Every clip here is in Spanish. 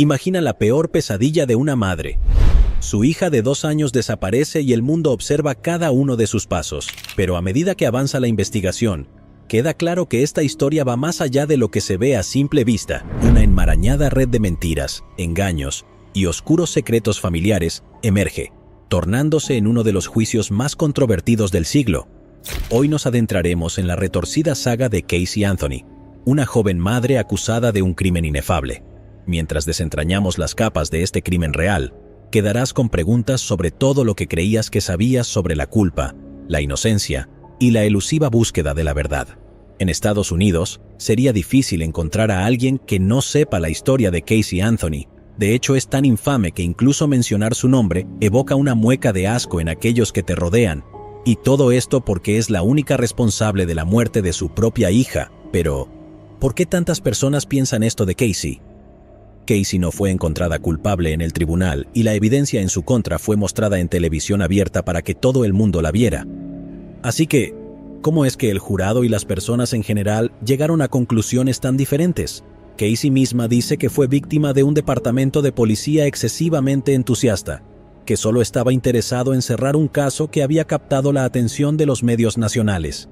Imagina la peor pesadilla de una madre. Su hija de 2 años desaparece y el mundo observa cada uno de sus pasos. Pero a medida que avanza la investigación, queda claro que esta historia va más allá de lo que se ve a simple vista. Una enmarañada red de mentiras, engaños y oscuros secretos familiares emerge, tornándose en uno de los juicios más controvertidos del siglo. Hoy nos adentraremos en la retorcida saga de Casey Anthony, una joven madre acusada de un crimen inefable. Mientras desentrañamos las capas de este crimen real, quedarás con preguntas sobre todo lo que creías que sabías sobre la culpa, la inocencia y la elusiva búsqueda de la verdad. En Estados Unidos, sería difícil encontrar a alguien que no sepa la historia de Casey Anthony. De hecho, es tan infame que incluso mencionar su nombre evoca una mueca de asco en aquellos que te rodean. Y todo esto porque es la única responsable de la muerte de su propia hija. Pero, ¿por qué tantas personas piensan esto de Casey? Casey no fue encontrada culpable en el tribunal y la evidencia en su contra fue mostrada en televisión abierta para que todo el mundo la viera. Así que, ¿cómo es que el jurado y las personas en general llegaron a conclusiones tan diferentes? Casey misma dice que fue víctima de un departamento de policía excesivamente entusiasta, que solo estaba interesado en cerrar un caso que había captado la atención de los medios nacionales.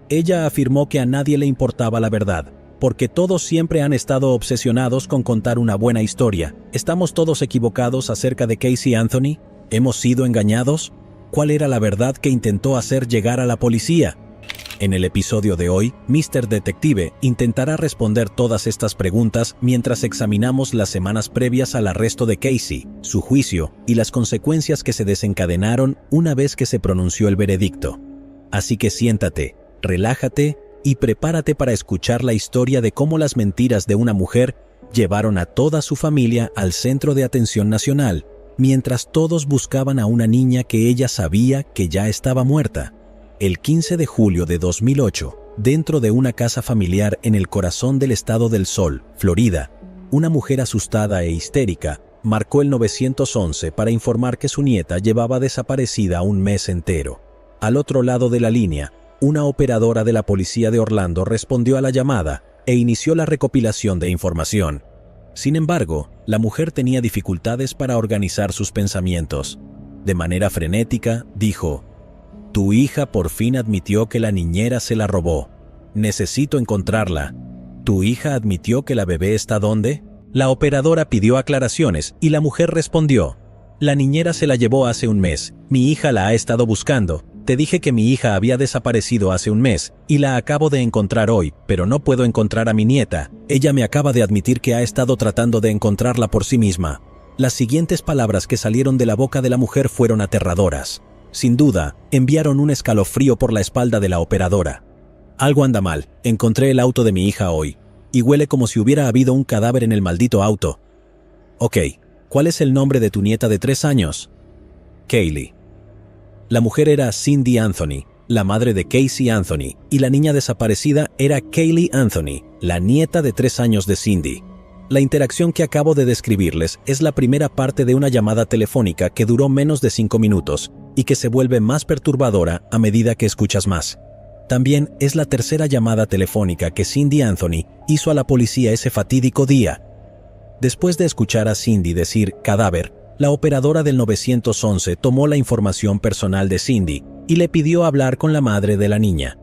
Ella afirmó que a nadie le importaba la verdad, porque todos siempre han estado obsesionados con contar una buena historia. ¿Estamos todos equivocados acerca de Casey Anthony? ¿Hemos sido engañados? ¿Cuál era la verdad que intentó hacer llegar a la policía? En el episodio de hoy, Mr. Detective intentará responder todas estas preguntas mientras examinamos las semanas previas al arresto de Casey, su juicio y las consecuencias que se desencadenaron una vez que se pronunció el veredicto. Así que siéntate, relájate y prepárate para escuchar la historia de cómo las mentiras de una mujer llevaron a toda su familia al centro de atención nacional, mientras todos buscaban a una niña que ella sabía que ya estaba muerta. El 15 de julio de 2008, dentro de una casa familiar en el corazón del estado del Sol, Florida, una mujer asustada e histérica marcó el 911 para informar que su nieta llevaba desaparecida un mes entero. Al otro lado de la línea, una operadora de la policía de Orlando respondió a la llamada e inició la recopilación de información. Sin embargo, la mujer tenía dificultades para organizar sus pensamientos. De manera frenética, dijo: «Tu hija por fin admitió que la niñera se la robó. Necesito encontrarla. ¿Tu hija admitió que la bebé está dónde?». La operadora pidió aclaraciones y la mujer respondió: «La niñera se la llevó hace un mes. Mi hija la ha estado buscando. Te dije que mi hija había desaparecido hace un mes y la acabo de encontrar hoy, pero no puedo encontrar a mi nieta. Ella me acaba de admitir que ha estado tratando de encontrarla por sí misma». Las siguientes palabras que salieron de la boca de la mujer fueron aterradoras. Sin duda, enviaron un escalofrío por la espalda de la operadora. «Algo anda mal. Encontré el auto de mi hija hoy. Y huele como si hubiera habido un cadáver en el maldito auto». «Ok, ¿cuál es el nombre de tu nieta de 3 años?» «Kaylee». La mujer era Cindy Anthony, la madre de Casey Anthony, y la niña desaparecida era Kaylee Anthony, la nieta de 3 años de Cindy. La interacción que acabo de describirles es la primera parte de una llamada telefónica que duró menos de 5 minutos y que se vuelve más perturbadora a medida que escuchas más. También es la tercera llamada telefónica que Cindy Anthony hizo a la policía ese fatídico día. Después de escuchar a Cindy decir «cadáver», la operadora del 911 tomó la información personal de Cindy y le pidió hablar con la madre de la niña.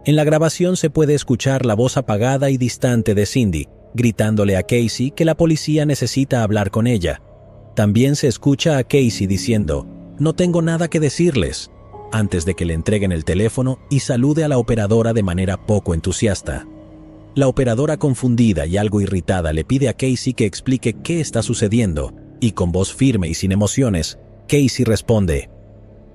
En la grabación se puede escuchar la voz apagada y distante de Cindy, gritándole a Casey que la policía necesita hablar con ella. También se escucha a Casey diciendo «no tengo nada que decirles», antes de que le entreguen el teléfono y salude a la operadora de manera poco entusiasta. La operadora, confundida y algo irritada, le pide a Casey que explique qué está sucediendo, y con voz firme y sin emociones, Casey responde: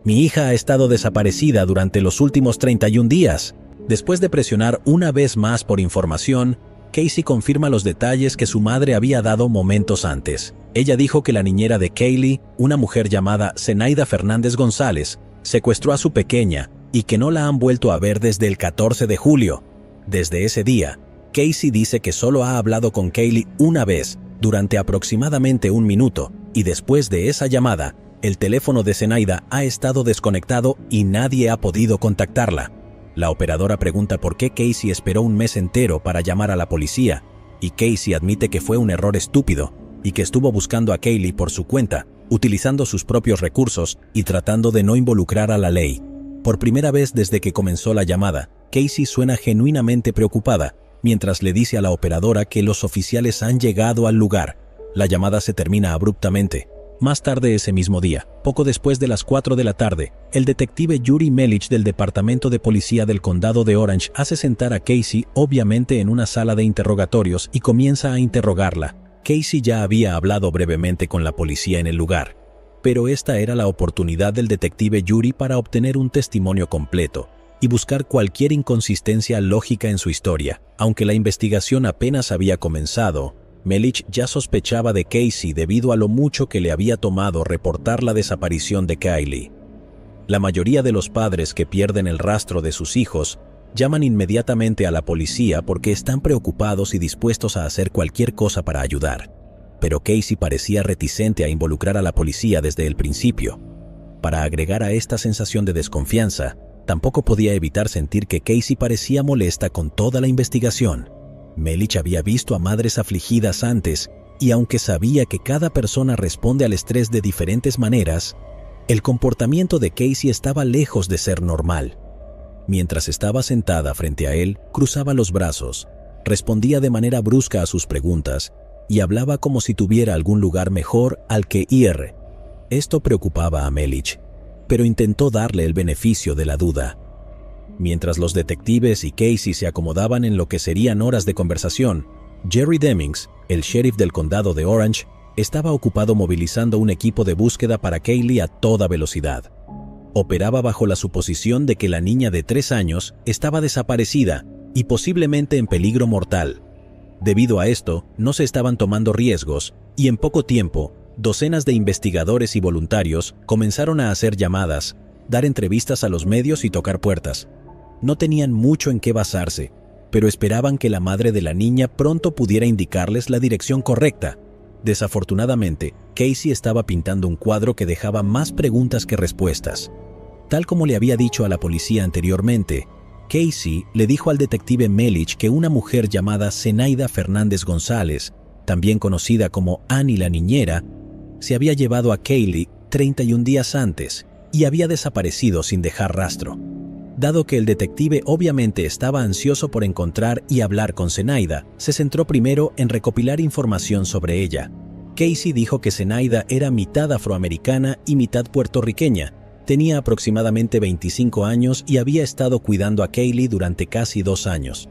«Mi hija ha estado desaparecida durante los últimos 31 días». Después de presionar una vez más por información, Casey confirma los detalles que su madre había dado momentos antes. Ella dijo que la niñera de Kaylee, una mujer llamada Zenaida Fernández González, secuestró a su pequeña y que no la han vuelto a ver desde el 14 de julio. Desde ese día, Casey dice que solo ha hablado con Kaylee una vez, durante aproximadamente 1 minuto, y después de esa llamada, el teléfono de Zenaida ha estado desconectado y nadie ha podido contactarla. La operadora pregunta por qué Casey esperó un mes entero para llamar a la policía, y Casey admite que fue un error estúpido, y que estuvo buscando a Kaylee por su cuenta, utilizando sus propios recursos y tratando de no involucrar a la ley. Por primera vez desde que comenzó la llamada, Casey suena genuinamente preocupada, mientras le dice a la operadora que los oficiales han llegado al lugar. La llamada se termina abruptamente. Más tarde ese mismo día, poco después de las 4 de la tarde, el detective Yuri Melich del Departamento de Policía del Condado de Orange hace sentar a Casey obviamente en una sala de interrogatorios y comienza a interrogarla. Casey ya había hablado brevemente con la policía en el lugar, pero esta era la oportunidad del detective Yuri para obtener un testimonio completo y buscar cualquier inconsistencia lógica en su historia. Aunque la investigación apenas había comenzado, Melich ya sospechaba de Casey debido a lo mucho que le había tomado reportar la desaparición de Kaylee. La mayoría de los padres que pierden el rastro de sus hijos llaman inmediatamente a la policía porque están preocupados y dispuestos a hacer cualquier cosa para ayudar. Pero Casey parecía reticente a involucrar a la policía desde el principio. Para agregar a esta sensación de desconfianza, tampoco podía evitar sentir que Casey parecía molesta con toda la investigación. Melich había visto a madres afligidas antes, y aunque sabía que cada persona responde al estrés de diferentes maneras, el comportamiento de Casey estaba lejos de ser normal. Mientras estaba sentada frente a él, cruzaba los brazos, respondía de manera brusca a sus preguntas y hablaba como si tuviera algún lugar mejor al que ir. Esto preocupaba a Melich, pero intentó darle el beneficio de la duda. Mientras los detectives y Casey se acomodaban en lo que serían horas de conversación, Jerry Demings, el sheriff del condado de Orange, estaba ocupado movilizando un equipo de búsqueda para Kaylee a toda velocidad. Operaba bajo la suposición de que la niña de 3 años estaba desaparecida y posiblemente en peligro mortal. Debido a esto, no se estaban tomando riesgos y en poco tiempo, docenas de investigadores y voluntarios comenzaron a hacer llamadas, dar entrevistas a los medios y tocar puertas. No tenían mucho en qué basarse, pero esperaban que la madre de la niña pronto pudiera indicarles la dirección correcta. Desafortunadamente, Casey estaba pintando un cuadro que dejaba más preguntas que respuestas. Tal como le había dicho a la policía anteriormente, Casey le dijo al detective Melich que una mujer llamada Zenaida Fernández González, también conocida como Annie la niñera, se había llevado a Kaylee 31 días antes y había desaparecido sin dejar rastro. Dado que el detective obviamente estaba ansioso por encontrar y hablar con Zenaida, se centró primero en recopilar información sobre ella. Casey dijo que Zenaida era mitad afroamericana y mitad puertorriqueña, tenía aproximadamente 25 años y había estado cuidando a Kaylee durante casi 2 años.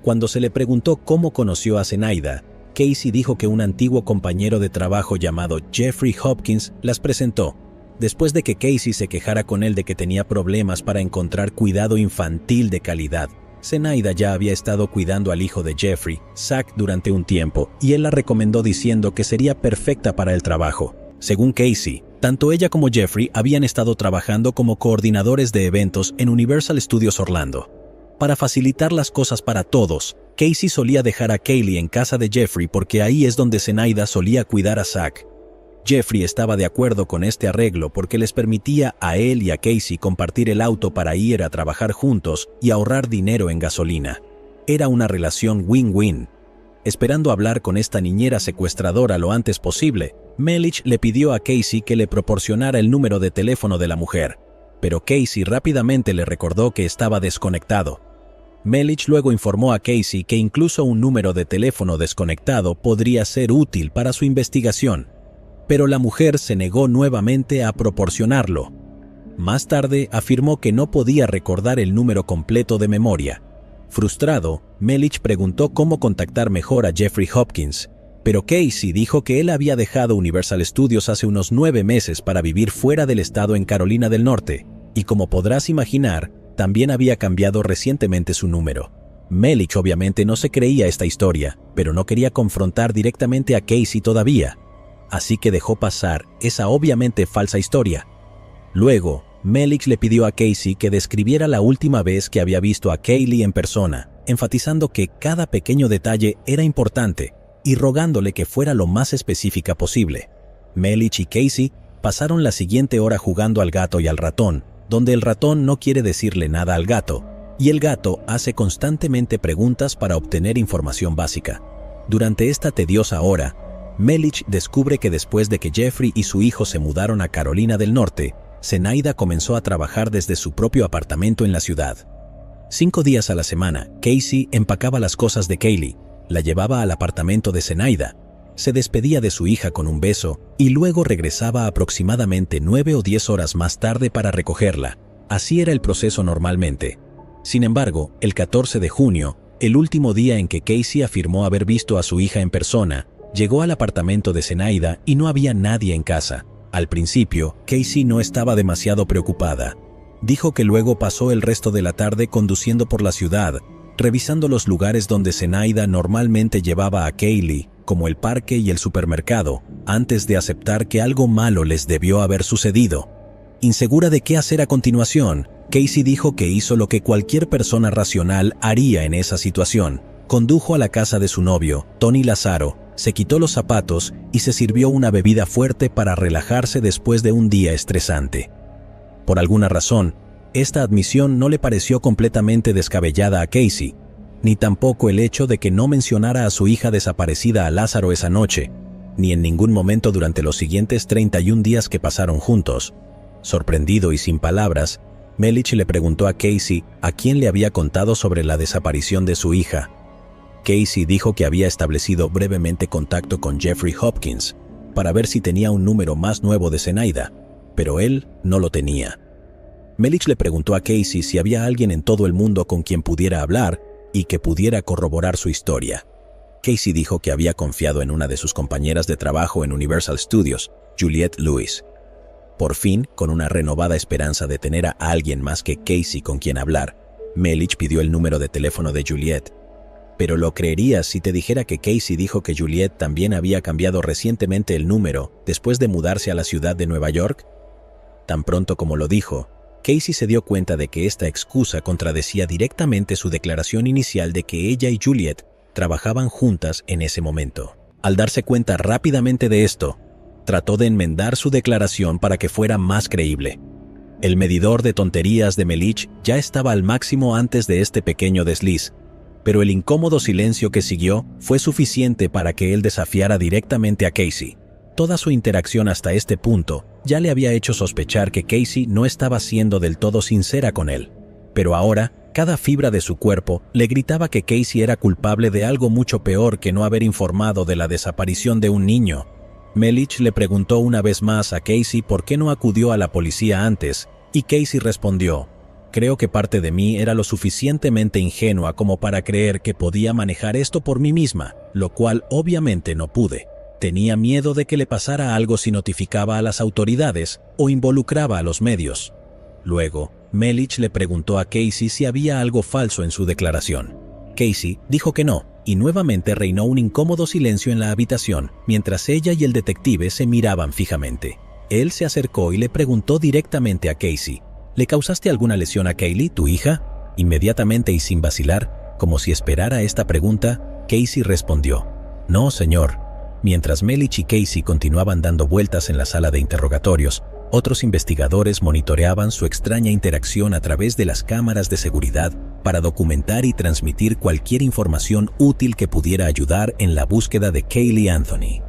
Cuando se le preguntó cómo conoció a Zenaida, Casey dijo que un antiguo compañero de trabajo llamado Jeffrey Hopkins las presentó. Después de que Casey se quejara con él de que tenía problemas para encontrar cuidado infantil de calidad, Zenaida ya había estado cuidando al hijo de Jeffrey, Zach, durante un tiempo, y él la recomendó diciendo que sería perfecta para el trabajo. Según Casey, tanto ella como Jeffrey habían estado trabajando como coordinadores de eventos en Universal Studios Orlando. Para facilitar las cosas para todos, Casey solía dejar a Kaylee en casa de Jeffrey porque ahí es donde Zenaida solía cuidar a Zach. Jeffrey estaba de acuerdo con este arreglo porque les permitía a él y a Casey compartir el auto para ir a trabajar juntos y ahorrar dinero en gasolina. Era una relación win-win. Esperando hablar con esta niñera secuestradora lo antes posible, Melich le pidió a Casey que le proporcionara el número de teléfono de la mujer, pero Casey rápidamente le recordó que estaba desconectado. Melich luego informó a Casey que incluso un número de teléfono desconectado podría ser útil para su investigación, pero la mujer se negó nuevamente a proporcionarlo. Más tarde afirmó que no podía recordar el número completo de memoria. Frustrado, Melich preguntó cómo contactar mejor a Jeffrey Hopkins, pero Casey dijo que él había dejado Universal Studios hace unos 9 meses para vivir fuera del estado en Carolina del Norte, y como podrás imaginar, también había cambiado recientemente su número. Melich obviamente no se creía esta historia, pero no quería confrontar directamente a Casey todavía, así que dejó pasar esa obviamente falsa historia. Luego, Melich le pidió a Casey que describiera la última vez que había visto a Kaylee en persona, enfatizando que cada pequeño detalle era importante y rogándole que fuera lo más específica posible. Melich y Casey pasaron la siguiente hora jugando al gato y al ratón, donde el ratón no quiere decirle nada al gato, y el gato hace constantemente preguntas para obtener información básica. Durante esta tediosa hora, Melich descubre que después de que Jeffrey y su hijo se mudaron a Carolina del Norte, Zenaida comenzó a trabajar desde su propio apartamento en la ciudad. 5 días a la semana, Casey empacaba las cosas de Kaylee, la llevaba al apartamento de Zenaida, se despedía de su hija con un beso y luego regresaba aproximadamente 9 o 10 horas más tarde para recogerla. Así era el proceso normalmente. Sin embargo, el 14 de junio, el último día en que Casey afirmó haber visto a su hija en persona, llegó al apartamento de Zenaida y no había nadie en casa. Al principio, Casey no estaba demasiado preocupada. Dijo que luego pasó el resto de la tarde conduciendo por la ciudad, revisando los lugares donde Zenaida normalmente llevaba a Kaylee, como el parque y el supermercado, antes de aceptar que algo malo les debió haber sucedido. Insegura de qué hacer a continuación, Casey dijo que hizo lo que cualquier persona racional haría en esa situación. Condujo a la casa de su novio, Tony Lazzaro, se quitó los zapatos y se sirvió una bebida fuerte para relajarse después de un día estresante. Por alguna razón, esta admisión no le pareció completamente descabellada a Casey, ni tampoco el hecho de que no mencionara a su hija desaparecida a Lazzaro esa noche, ni en ningún momento durante los siguientes 31 días que pasaron juntos. Sorprendido y sin palabras, Melich le preguntó a Casey a quién le había contado sobre la desaparición de su hija. Casey dijo que había establecido brevemente contacto con Jeffrey Hopkins para ver si tenía un número más nuevo de Zenaida, pero él no lo tenía. Melich le preguntó a Casey si había alguien en todo el mundo con quien pudiera hablar y que pudiera corroborar su historia. Casey dijo que había confiado en una de sus compañeras de trabajo en Universal Studios, Juliette Lewis. Por fin, con una renovada esperanza de tener a alguien más que Casey con quien hablar, Melich pidió el número de teléfono de Juliette. Pero lo creerías si te dijera que Casey dijo que Juliette también había cambiado recientemente el número después de mudarse a la ciudad de Nueva York. Tan pronto como lo dijo, Casey se dio cuenta de que esta excusa contradecía directamente su declaración inicial de que ella y Juliette trabajaban juntas en ese momento. Al darse cuenta rápidamente de esto, trató de enmendar su declaración para que fuera más creíble. El medidor de tonterías de Melich ya estaba al máximo antes de este pequeño desliz, pero el incómodo silencio que siguió fue suficiente para que él desafiara directamente a Casey. Toda su interacción hasta este punto ya le había hecho sospechar que Casey no estaba siendo del todo sincera con él. Pero ahora, cada fibra de su cuerpo le gritaba que Casey era culpable de algo mucho peor que no haber informado de la desaparición de un niño. Melich le preguntó una vez más a Casey por qué no acudió a la policía antes, y Casey respondió: «Creo que parte de mí era lo suficientemente ingenua como para creer que podía manejar esto por mí misma, lo cual obviamente no pude. Tenía miedo de que le pasara algo si notificaba a las autoridades o involucraba a los medios». Luego, Melich le preguntó a Casey si había algo falso en su declaración. Casey dijo que no, y nuevamente reinó un incómodo silencio en la habitación, mientras ella y el detective se miraban fijamente. Él se acercó y le preguntó directamente a Casey: «¿Le causaste alguna lesión a Kaylee, tu hija?». Inmediatamente y sin vacilar, como si esperara esta pregunta, Casey respondió: «No, señor». Mientras Melich y Casey continuaban dando vueltas en la sala de interrogatorios, otros investigadores monitoreaban su extraña interacción a través de las cámaras de seguridad para documentar y transmitir cualquier información útil que pudiera ayudar en la búsqueda de Caylee Anthony.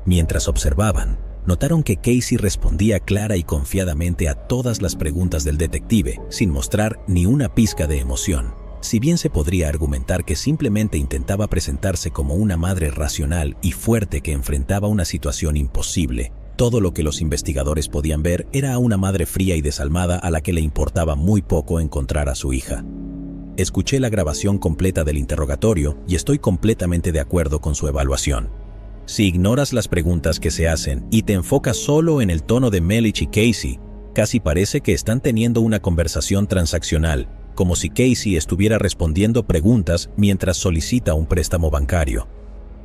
Mientras observaban, notaron que Casey respondía clara y confiadamente a todas las preguntas del detective, sin mostrar ni una pizca de emoción. Si bien se podría argumentar que simplemente intentaba presentarse como una madre racional y fuerte que enfrentaba una situación imposible, todo lo que los investigadores podían ver era a una madre fría y desalmada a la que le importaba muy poco encontrar a su hija. Escuché la grabación completa del interrogatorio y estoy completamente de acuerdo con su evaluación. Si ignoras las preguntas que se hacen y te enfocas solo en el tono de Melich y Casey, casi parece que están teniendo una conversación transaccional, como si Casey estuviera respondiendo preguntas mientras solicita un préstamo bancario.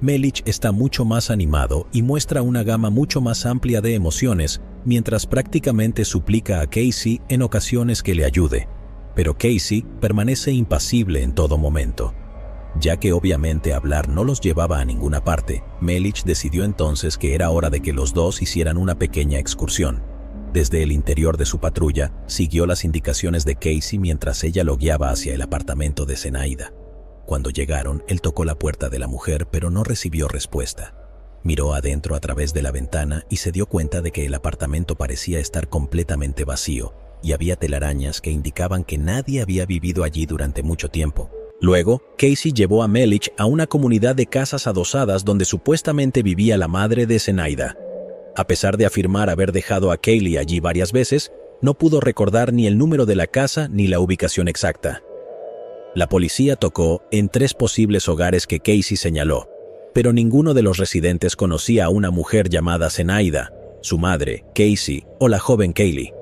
Melich está mucho más animado y muestra una gama mucho más amplia de emociones, mientras prácticamente suplica a Casey en ocasiones que le ayude. Pero Casey permanece impasible en todo momento. Ya que obviamente hablar no los llevaba a ninguna parte, Melich decidió entonces que era hora de que los dos hicieran una pequeña excursión. Desde el interior de su patrulla, siguió las indicaciones de Casey mientras ella lo guiaba hacia el apartamento de Zenaida. Cuando llegaron, él tocó la puerta de la mujer, pero no recibió respuesta. Miró adentro a través de la ventana y se dio cuenta de que el apartamento parecía estar completamente vacío y había telarañas que indicaban que nadie había vivido allí durante mucho tiempo. Luego, Casey llevó a Melich a una comunidad de casas adosadas donde supuestamente vivía la madre de Zenaida. A pesar de afirmar haber dejado a Kaylee allí varias veces, no pudo recordar ni el número de la casa ni la ubicación exacta. La policía tocó en 3 posibles hogares que Casey señaló, pero ninguno de los residentes conocía a una mujer llamada Zenaida, su madre, Casey o la joven Kaylee.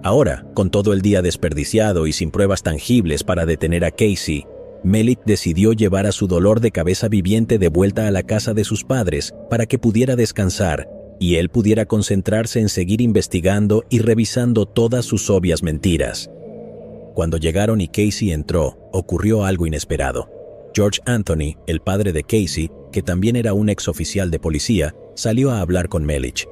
Ahora, con todo el día desperdiciado y sin pruebas tangibles para detener a Casey, Melich decidió llevar a su dolor de cabeza viviente de vuelta a la casa de sus padres para que pudiera descansar y él pudiera concentrarse en seguir investigando y revisando todas sus obvias mentiras. Cuando llegaron y Casey entró, ocurrió algo inesperado. George Anthony, el padre de Casey, que también era un exoficial de policía, salió a hablar con Melich.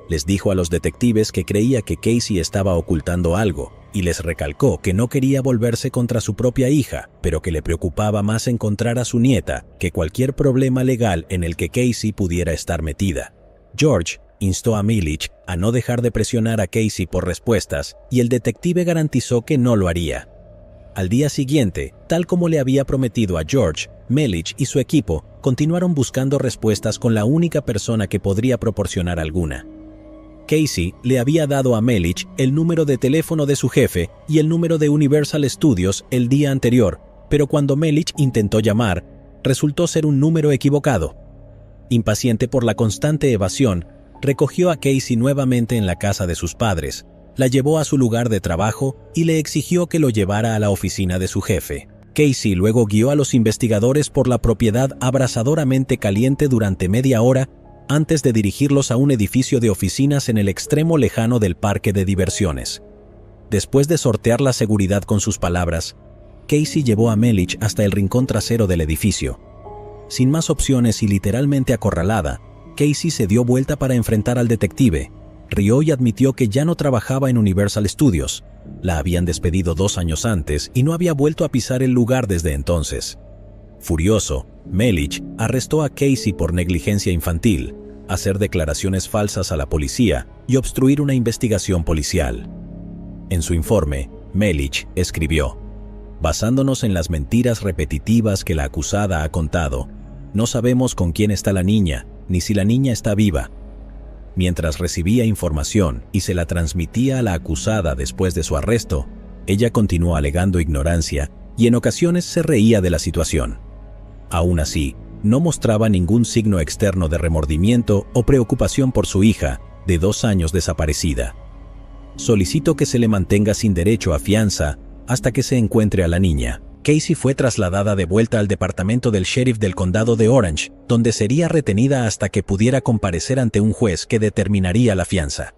Les dijo a los detectives que creía que Casey estaba ocultando algo y les recalcó que no quería volverse contra su propia hija, pero que le preocupaba más encontrar a su nieta que cualquier problema legal en el que Casey pudiera estar metida. George instó a Melich a no dejar de presionar a Casey por respuestas y el detective garantizó que no lo haría. Al día siguiente, tal como le había prometido a George, Melich y su equipo continuaron buscando respuestas con la única persona que podría proporcionar alguna. Casey le había dado a Melich el número de teléfono de su jefe y el número de Universal Studios el día anterior, pero cuando Melich intentó llamar, resultó ser un número equivocado. Impaciente por la constante evasión, recogió a Casey nuevamente en la casa de sus padres, la llevó a su lugar de trabajo y le exigió que lo llevara a la oficina de su jefe. Casey luego guió a los investigadores por la propiedad abrasadoramente caliente durante media hora antes de dirigirlos a un edificio de oficinas en el extremo lejano del parque de diversiones. Después de sortear la seguridad con sus palabras, Casey llevó a Melich hasta el rincón trasero del edificio. Sin más opciones y literalmente acorralada, Casey se dio vuelta para enfrentar al detective. Rió y admitió que ya no trabajaba en Universal Studios. La habían despedido 2 años antes y no había vuelto a pisar el lugar desde entonces. Furioso, Melich arrestó a Casey por negligencia infantil, hacer declaraciones falsas a la policía y obstruir una investigación policial. En su informe, Melich escribió: basándonos en las mentiras repetitivas que la acusada ha contado, no sabemos con quién está la niña, ni si la niña está viva. Mientras recibía información y se la transmitía a la acusada después de su arresto, ella continuó alegando ignorancia y en ocasiones se reía de la situación. Aún así, no mostraba ningún signo externo de remordimiento o preocupación por su hija, de 2 años desaparecida. Solicito que se le mantenga sin derecho a fianza hasta que se encuentre a la niña. Casey fue trasladada de vuelta al departamento del sheriff del condado de Orange, donde sería retenida hasta que pudiera comparecer ante un juez que determinaría la fianza.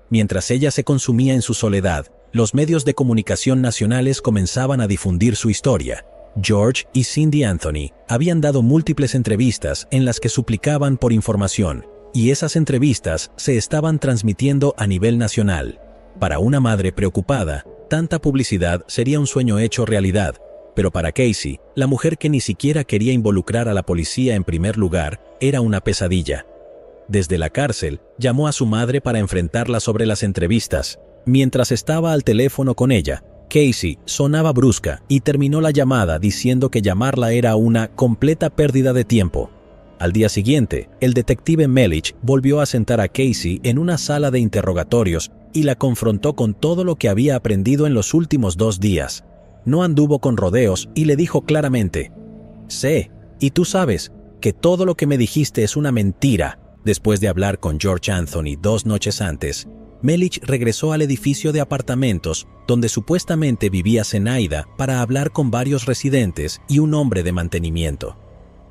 Mientras ella se consumía en su soledad, los medios de comunicación nacionales comenzaban a difundir su historia. George y Cindy Anthony habían dado múltiples entrevistas en las que suplicaban por información, y esas entrevistas se estaban transmitiendo a nivel nacional. Para una madre preocupada, tanta publicidad sería un sueño hecho realidad, pero para Casey, la mujer que ni siquiera quería involucrar a la policía en primer lugar, era una pesadilla. Desde la cárcel, llamó a su madre para enfrentarla sobre las entrevistas. Mientras estaba al teléfono con ella, Casey sonaba brusca y terminó la llamada diciendo que llamarla era una completa pérdida de tiempo. Al día siguiente, el detective Melich volvió a sentar a Casey en una sala de interrogatorios y la confrontó con todo lo que había aprendido en los últimos 2 días. No anduvo con rodeos y le dijo claramente: sé, y tú sabes, que todo lo que me dijiste es una mentira. Después de hablar con George Anthony 2 noches antes, Melich regresó al edificio de apartamentos donde supuestamente vivía Zenaida para hablar con varios residentes y un hombre de mantenimiento.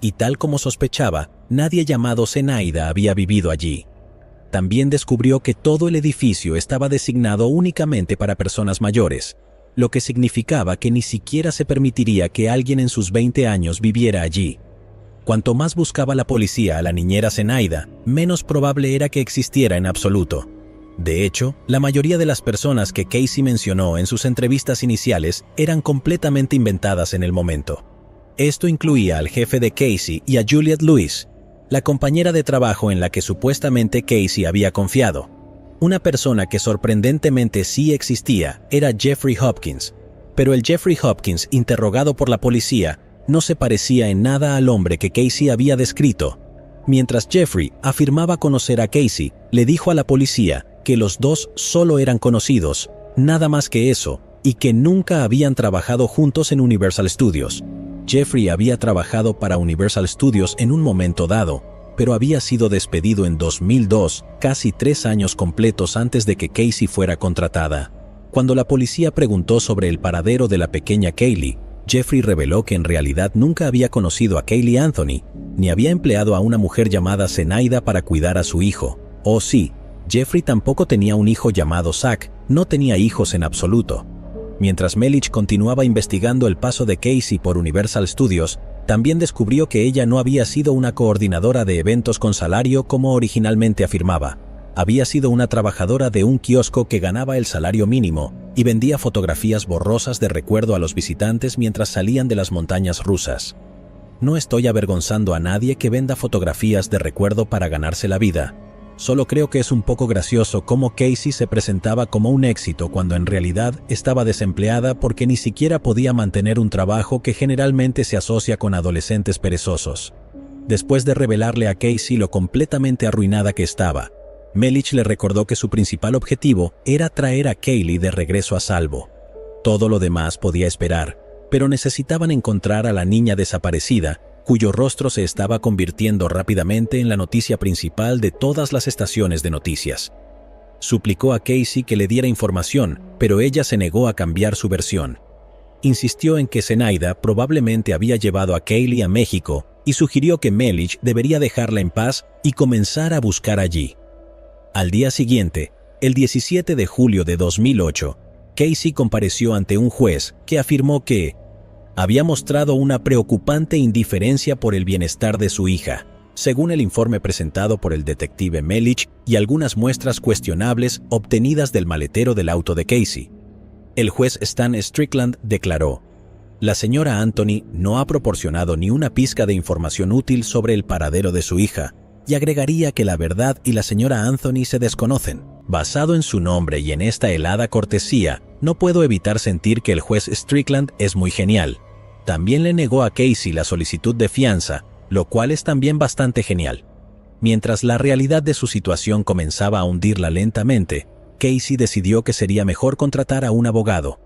Y tal como sospechaba, nadie llamado Zenaida había vivido allí. También descubrió que todo el edificio estaba designado únicamente para personas mayores, lo que significaba que ni siquiera se permitiría que alguien en sus 20 años viviera allí. Cuanto más buscaba la policía a la niñera Zenaida, menos probable era que existiera en absoluto. De hecho, la mayoría de las personas que Casey mencionó en sus entrevistas iniciales eran completamente inventadas en el momento. Esto incluía al jefe de Casey y a Juliette Lewis. la compañera de trabajo en la que supuestamente Casey había confiado. Una persona que sorprendentemente sí existía era Jeffrey Hopkins, pero el Jeffrey Hopkins interrogado por la policía no se parecía en nada al hombre que Casey había descrito. Mientras Jeffrey afirmaba conocer a Casey, le dijo a la policía que los dos solo eran conocidos, nada más que eso, y que nunca habían trabajado juntos en Universal Studios. Jeffrey había trabajado para Universal Studios en un momento dado, pero había sido despedido en 2002, casi 3 años completos antes de que Casey fuera contratada. Cuando la policía preguntó sobre el paradero de la pequeña Kaylee, Jeffrey reveló que en realidad nunca había conocido a Caylee Anthony, ni había empleado a una mujer llamada Zenaida para cuidar a su hijo. Oh sí, Jeffrey tampoco tenía un hijo llamado Zach, no tenía hijos en absoluto. Mientras Melich continuaba investigando el paso de Casey por Universal Studios, también descubrió que ella no había sido una coordinadora de eventos con salario como originalmente afirmaba. Había sido una trabajadora de un kiosco que ganaba el salario mínimo y vendía fotografías borrosas de recuerdo a los visitantes mientras salían de las montañas rusas. No estoy avergonzando a nadie que venda fotografías de recuerdo para ganarse la vida. Solo creo que es un poco gracioso cómo Casey se presentaba como un éxito cuando en realidad estaba desempleada porque ni siquiera podía mantener un trabajo que generalmente se asocia con adolescentes perezosos. Después de revelarle a Casey lo completamente arruinada que estaba, Melich le recordó que su principal objetivo era traer a Kaylee de regreso a salvo. Todo lo demás podía esperar, pero necesitaban encontrar a la niña desaparecida, cuyo rostro se estaba convirtiendo rápidamente en la noticia principal de todas las estaciones de noticias. Suplicó a Casey que le diera información, pero ella se negó a cambiar su versión. Insistió en que Zenaida probablemente había llevado a Kaylee a México y sugirió que Melich debería dejarla en paz y comenzar a buscar allí. Al día siguiente, el 17 de julio de 2008, Casey compareció ante un juez que afirmó que había mostrado una preocupante indiferencia por el bienestar de su hija, según el informe presentado por el detective Melich y algunas muestras cuestionables obtenidas del maletero del auto de Casey. El juez Stan Strickland declaró: la señora Anthony no ha proporcionado ni una pizca de información útil sobre el paradero de su hija, y agregaría que la verdad y la señora Anthony se desconocen. Basado en su nombre y en esta helada cortesía, no puedo evitar sentir que el juez Strickland es muy genial. También le negó a Casey la solicitud de fianza, lo cual es también bastante genial. Mientras la realidad de su situación comenzaba a hundirla lentamente, Casey decidió que sería mejor contratar a un abogado.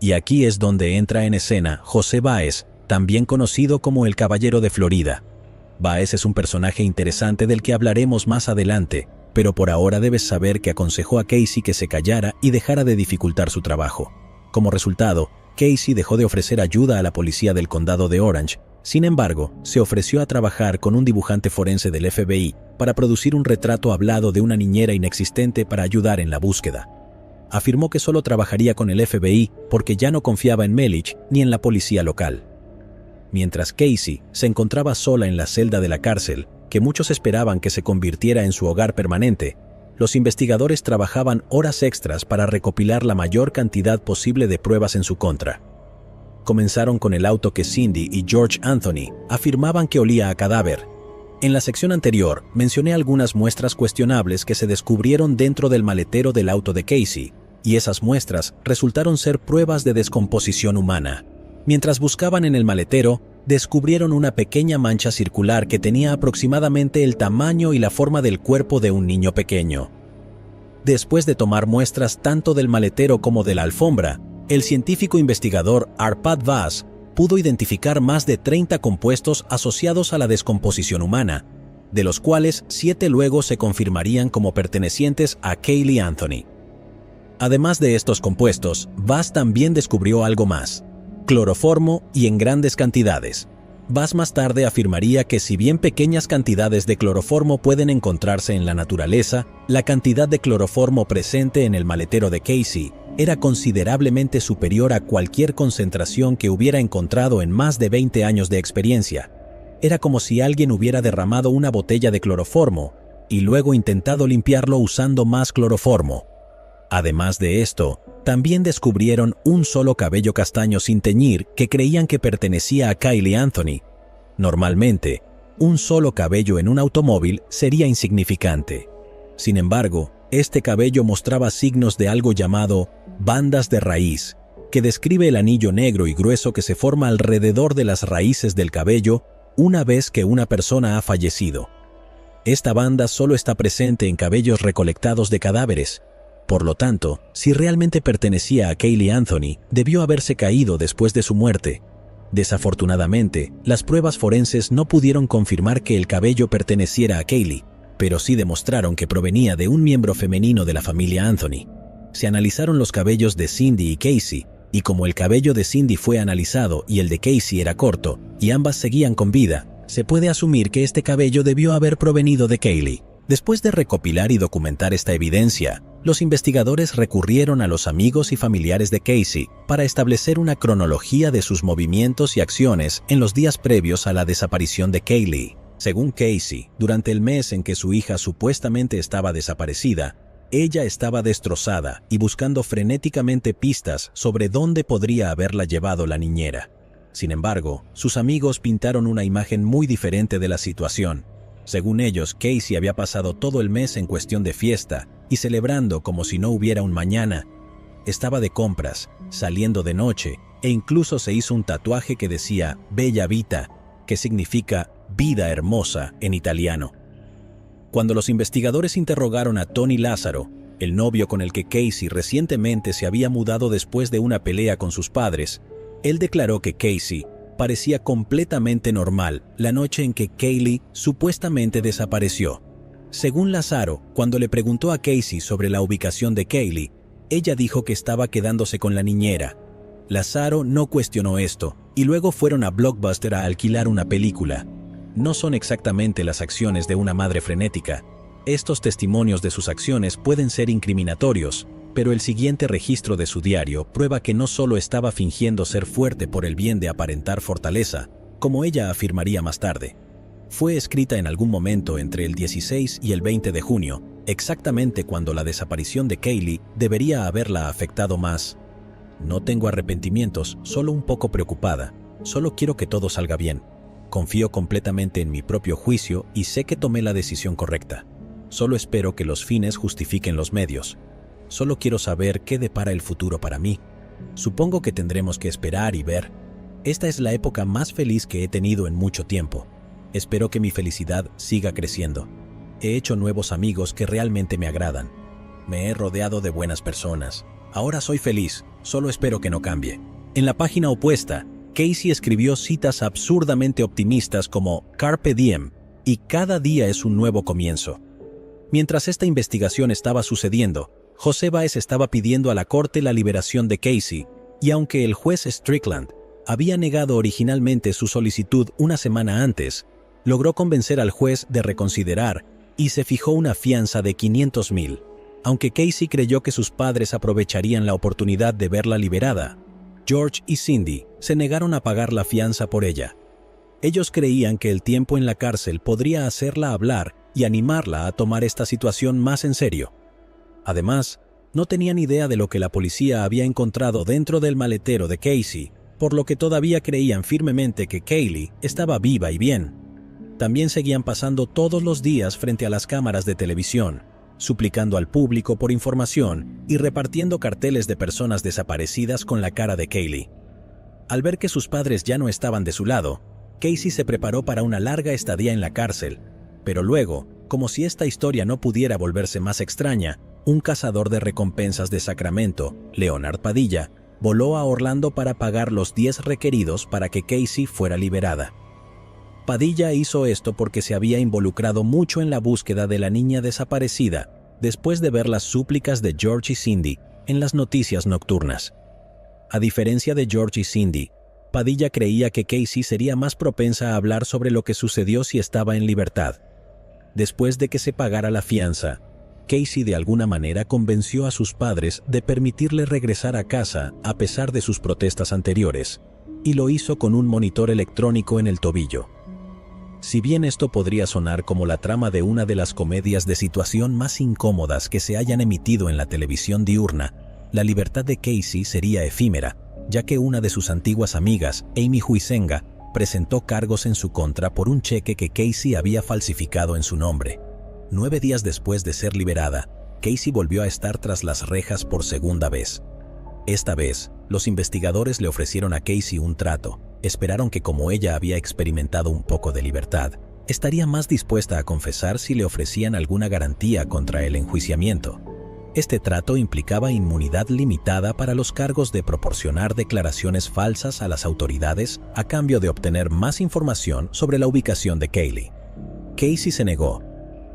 Y aquí es donde entra en escena José Báez, también conocido como el Caballero de Florida. Báez es un personaje interesante del que hablaremos más adelante, pero por ahora debes saber que aconsejó a Casey que se callara y dejara de dificultar su trabajo. Como resultado, Casey dejó de ofrecer ayuda a la policía del condado de Orange. Sin embargo, se ofreció a trabajar con un dibujante forense del FBI para producir un retrato hablado de una niñera inexistente para ayudar en la búsqueda. Afirmó que solo trabajaría con el FBI porque ya no confiaba en Melich ni en la policía local. Mientras Casey se encontraba sola en la celda de la cárcel, que muchos esperaban que se convirtiera en su hogar permanente, los investigadores trabajaban horas extras para recopilar la mayor cantidad posible de pruebas en su contra. Comenzaron con el auto que Cindy y George Anthony afirmaban que olía a cadáver. En la sección anterior mencioné algunas muestras cuestionables que se descubrieron dentro del maletero del auto de Casey, y esas muestras resultaron ser pruebas de descomposición humana. Mientras buscaban en el maletero, descubrieron una pequeña mancha circular que tenía aproximadamente el tamaño y la forma del cuerpo de un niño pequeño. Después de tomar muestras tanto del maletero como de la alfombra, el científico investigador Arpad Vaz pudo identificar más de 30 compuestos asociados a la descomposición humana, de los cuales 7 luego se confirmarían como pertenecientes a Caylee Anthony. Además de estos compuestos, Vaz también descubrió algo más: cloroformo y en grandes cantidades. Vaz más tarde afirmaría que si bien pequeñas cantidades de cloroformo pueden encontrarse en la naturaleza, la cantidad de cloroformo presente en el maletero de Casey era considerablemente superior a cualquier concentración que hubiera encontrado en más de 20 años de experiencia. Era como si alguien hubiera derramado una botella de cloroformo y luego intentado limpiarlo usando más cloroformo. Además de esto, también descubrieron un solo cabello castaño sin teñir que creían que pertenecía a Caylee Anthony. Normalmente, un solo cabello en un automóvil sería insignificante. Sin embargo, este cabello mostraba signos de algo llamado bandas de raíz, que describe el anillo negro y grueso que se forma alrededor de las raíces del cabello una vez que una persona ha fallecido. Esta banda solo está presente en cabellos recolectados de cadáveres. Por lo tanto, si realmente pertenecía a Caylee Anthony, debió haberse caído después de su muerte. Desafortunadamente, las pruebas forenses no pudieron confirmar que el cabello perteneciera a Caylee, pero sí demostraron que provenía de un miembro femenino de la familia Anthony. Se analizaron los cabellos de Cindy y Casey, y como el cabello de Cindy fue analizado y el de Casey era corto, y ambas seguían con vida, se puede asumir que este cabello debió haber provenido de Caylee. Después de recopilar y documentar esta evidencia, los investigadores recurrieron a los amigos y familiares de Casey para establecer una cronología de sus movimientos y acciones en los días previos a la desaparición de Caylee. Según Casey, durante el mes en que su hija supuestamente estaba desaparecida, ella estaba destrozada y buscando frenéticamente pistas sobre dónde podría haberla llevado la niñera. Sin embargo, sus amigos pintaron una imagen muy diferente de la situación. Según ellos, Casey había pasado todo el mes en cuestión de fiesta y celebrando como si no hubiera un mañana. Estaba de compras, saliendo de noche e incluso se hizo un tatuaje que decía Bella Vita, que significa vida hermosa en italiano. Cuando los investigadores interrogaron a Tony Lázaro, el novio con el que Casey recientemente se había mudado después de una pelea con sus padres, él declaró que Casey parecía completamente normal la noche en que Caylee supuestamente desapareció. Según Lázaro, cuando le preguntó a Casey sobre la ubicación de Caylee, ella dijo que estaba quedándose con la niñera. Lázaro no cuestionó esto, y luego fueron a Blockbuster a alquilar una película. No son exactamente las acciones de una madre frenética. Estos testimonios de sus acciones pueden ser incriminatorios, pero el siguiente registro de su diario prueba que no solo estaba fingiendo ser fuerte por el bien de aparentar fortaleza, como ella afirmaría más tarde. Fue escrita en algún momento entre el 16 y el 20 de junio, exactamente cuando la desaparición de Caylee debería haberla afectado más. No tengo arrepentimientos, solo un poco preocupada. Solo quiero que todo salga bien. Confío completamente en mi propio juicio y sé que tomé la decisión correcta. Solo espero que los fines justifiquen los medios. Solo quiero saber qué depara el futuro para mí. Supongo que tendremos que esperar y ver. Esta es la época más feliz que he tenido en mucho tiempo. Espero que mi felicidad siga creciendo. He hecho nuevos amigos que realmente me agradan. Me he rodeado de buenas personas. Ahora soy feliz, solo espero que no cambie. En la página opuesta, Casey escribió citas absurdamente optimistas como Carpe diem y cada día es un nuevo comienzo. Mientras esta investigación estaba sucediendo, José Báez estaba pidiendo a la corte la liberación de Casey, y aunque el juez Strickland había negado originalmente su solicitud una semana antes, logró convencer al juez de reconsiderar y se fijó una fianza de $500,000, aunque Casey creyó que sus padres aprovecharían la oportunidad de verla liberada. George y Cindy se negaron a pagar la fianza por ella. Ellos creían que el tiempo en la cárcel podría hacerla hablar y animarla a tomar esta situación más en serio. Además, no tenían idea de lo que la policía había encontrado dentro del maletero de Casey, por lo que todavía creían firmemente que Caylee estaba viva y bien. También seguían pasando todos los días frente a las cámaras de televisión, suplicando al público por información y repartiendo carteles de personas desaparecidas con la cara de Caylee. Al ver que sus padres ya no estaban de su lado, Casey se preparó para una larga estadía en la cárcel, pero luego, como si esta historia no pudiera volverse más extraña, un cazador de recompensas de Sacramento, Leonard Padilla, voló a Orlando para pagar los 10 requeridos para que Casey fuera liberada. Padilla hizo esto porque se había involucrado mucho en la búsqueda de la niña desaparecida después de ver las súplicas de George y Cindy en las noticias nocturnas. A diferencia de George y Cindy, Padilla creía que Casey sería más propensa a hablar sobre lo que sucedió si estaba en libertad. Después de que se pagara la fianza, Casey de alguna manera convenció a sus padres de permitirle regresar a casa a pesar de sus protestas anteriores, y lo hizo con un monitor electrónico en el tobillo. Si bien esto podría sonar como la trama de una de las comedias de situación más incómodas que se hayan emitido en la televisión diurna, la libertad de Casey sería efímera, ya que una de sus antiguas amigas, Amy Huizenga, presentó cargos en su contra por un cheque que Casey había falsificado en su nombre. 9 días después de ser liberada, Casey volvió a estar tras las rejas por segunda vez. Esta vez, los investigadores le ofrecieron a Casey un trato. Esperaron que, como ella había experimentado un poco de libertad, estaría más dispuesta a confesar si le ofrecían alguna garantía contra el enjuiciamiento. Este trato implicaba inmunidad limitada para los cargos de proporcionar declaraciones falsas a las autoridades a cambio de obtener más información sobre la ubicación de Caylee. Casey se negó.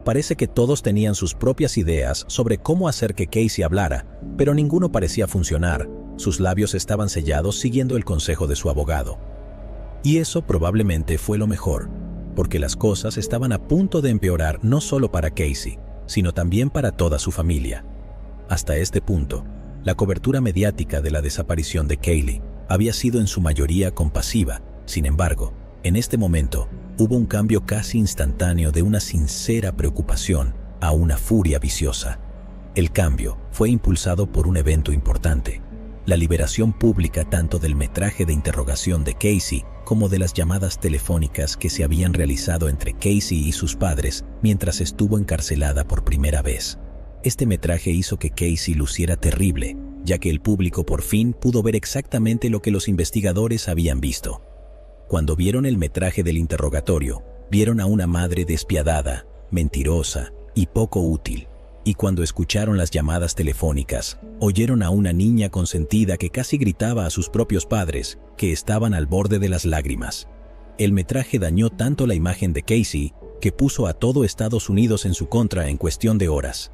Parece que todos tenían sus propias ideas sobre cómo hacer que Casey hablara, pero ninguno parecía funcionar. Sus labios estaban sellados siguiendo el consejo de su abogado. Y eso probablemente fue lo mejor, porque las cosas estaban a punto de empeorar no solo para Casey, sino también para toda su familia. Hasta este punto, la cobertura mediática de la desaparición de Caylee había sido en su mayoría compasiva. Sin embargo, en este momento, hubo un cambio casi instantáneo de una sincera preocupación a una furia viciosa. El cambio fue impulsado por un evento importante: la liberación pública tanto del metraje de interrogación de Casey como de las llamadas telefónicas que se habían realizado entre Casey y sus padres mientras estuvo encarcelada por primera vez. Este metraje hizo que Casey luciera terrible, ya que el público por fin pudo ver exactamente lo que los investigadores habían visto. Cuando vieron el metraje del interrogatorio, vieron a una madre despiadada, mentirosa y poco útil. Y cuando escucharon las llamadas telefónicas, oyeron a una niña consentida que casi gritaba a sus propios padres, que estaban al borde de las lágrimas. El metraje dañó tanto la imagen de Casey que puso a todo Estados Unidos en su contra en cuestión de horas.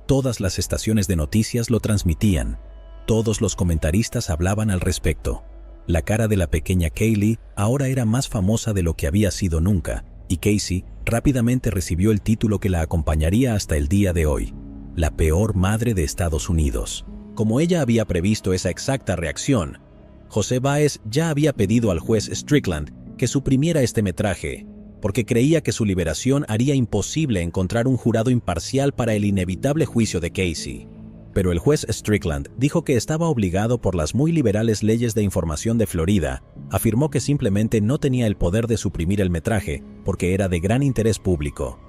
Todas las estaciones de noticias lo transmitían. Todos los comentaristas hablaban al respecto. La cara de la pequeña Caylee ahora era más famosa de lo que había sido nunca, y Casey rápidamente recibió el título que la acompañaría hasta el día de hoy: la peor madre de Estados Unidos. Como ella había previsto esa exacta reacción, José Báez ya había pedido al juez Strickland que suprimiera este metraje, porque creía que su liberación haría imposible encontrar un jurado imparcial para el inevitable juicio de Casey. Pero el juez Strickland dijo que estaba obligado por las muy liberales leyes de información de Florida. Afirmó que simplemente no tenía el poder de suprimir el metraje porque era de gran interés público.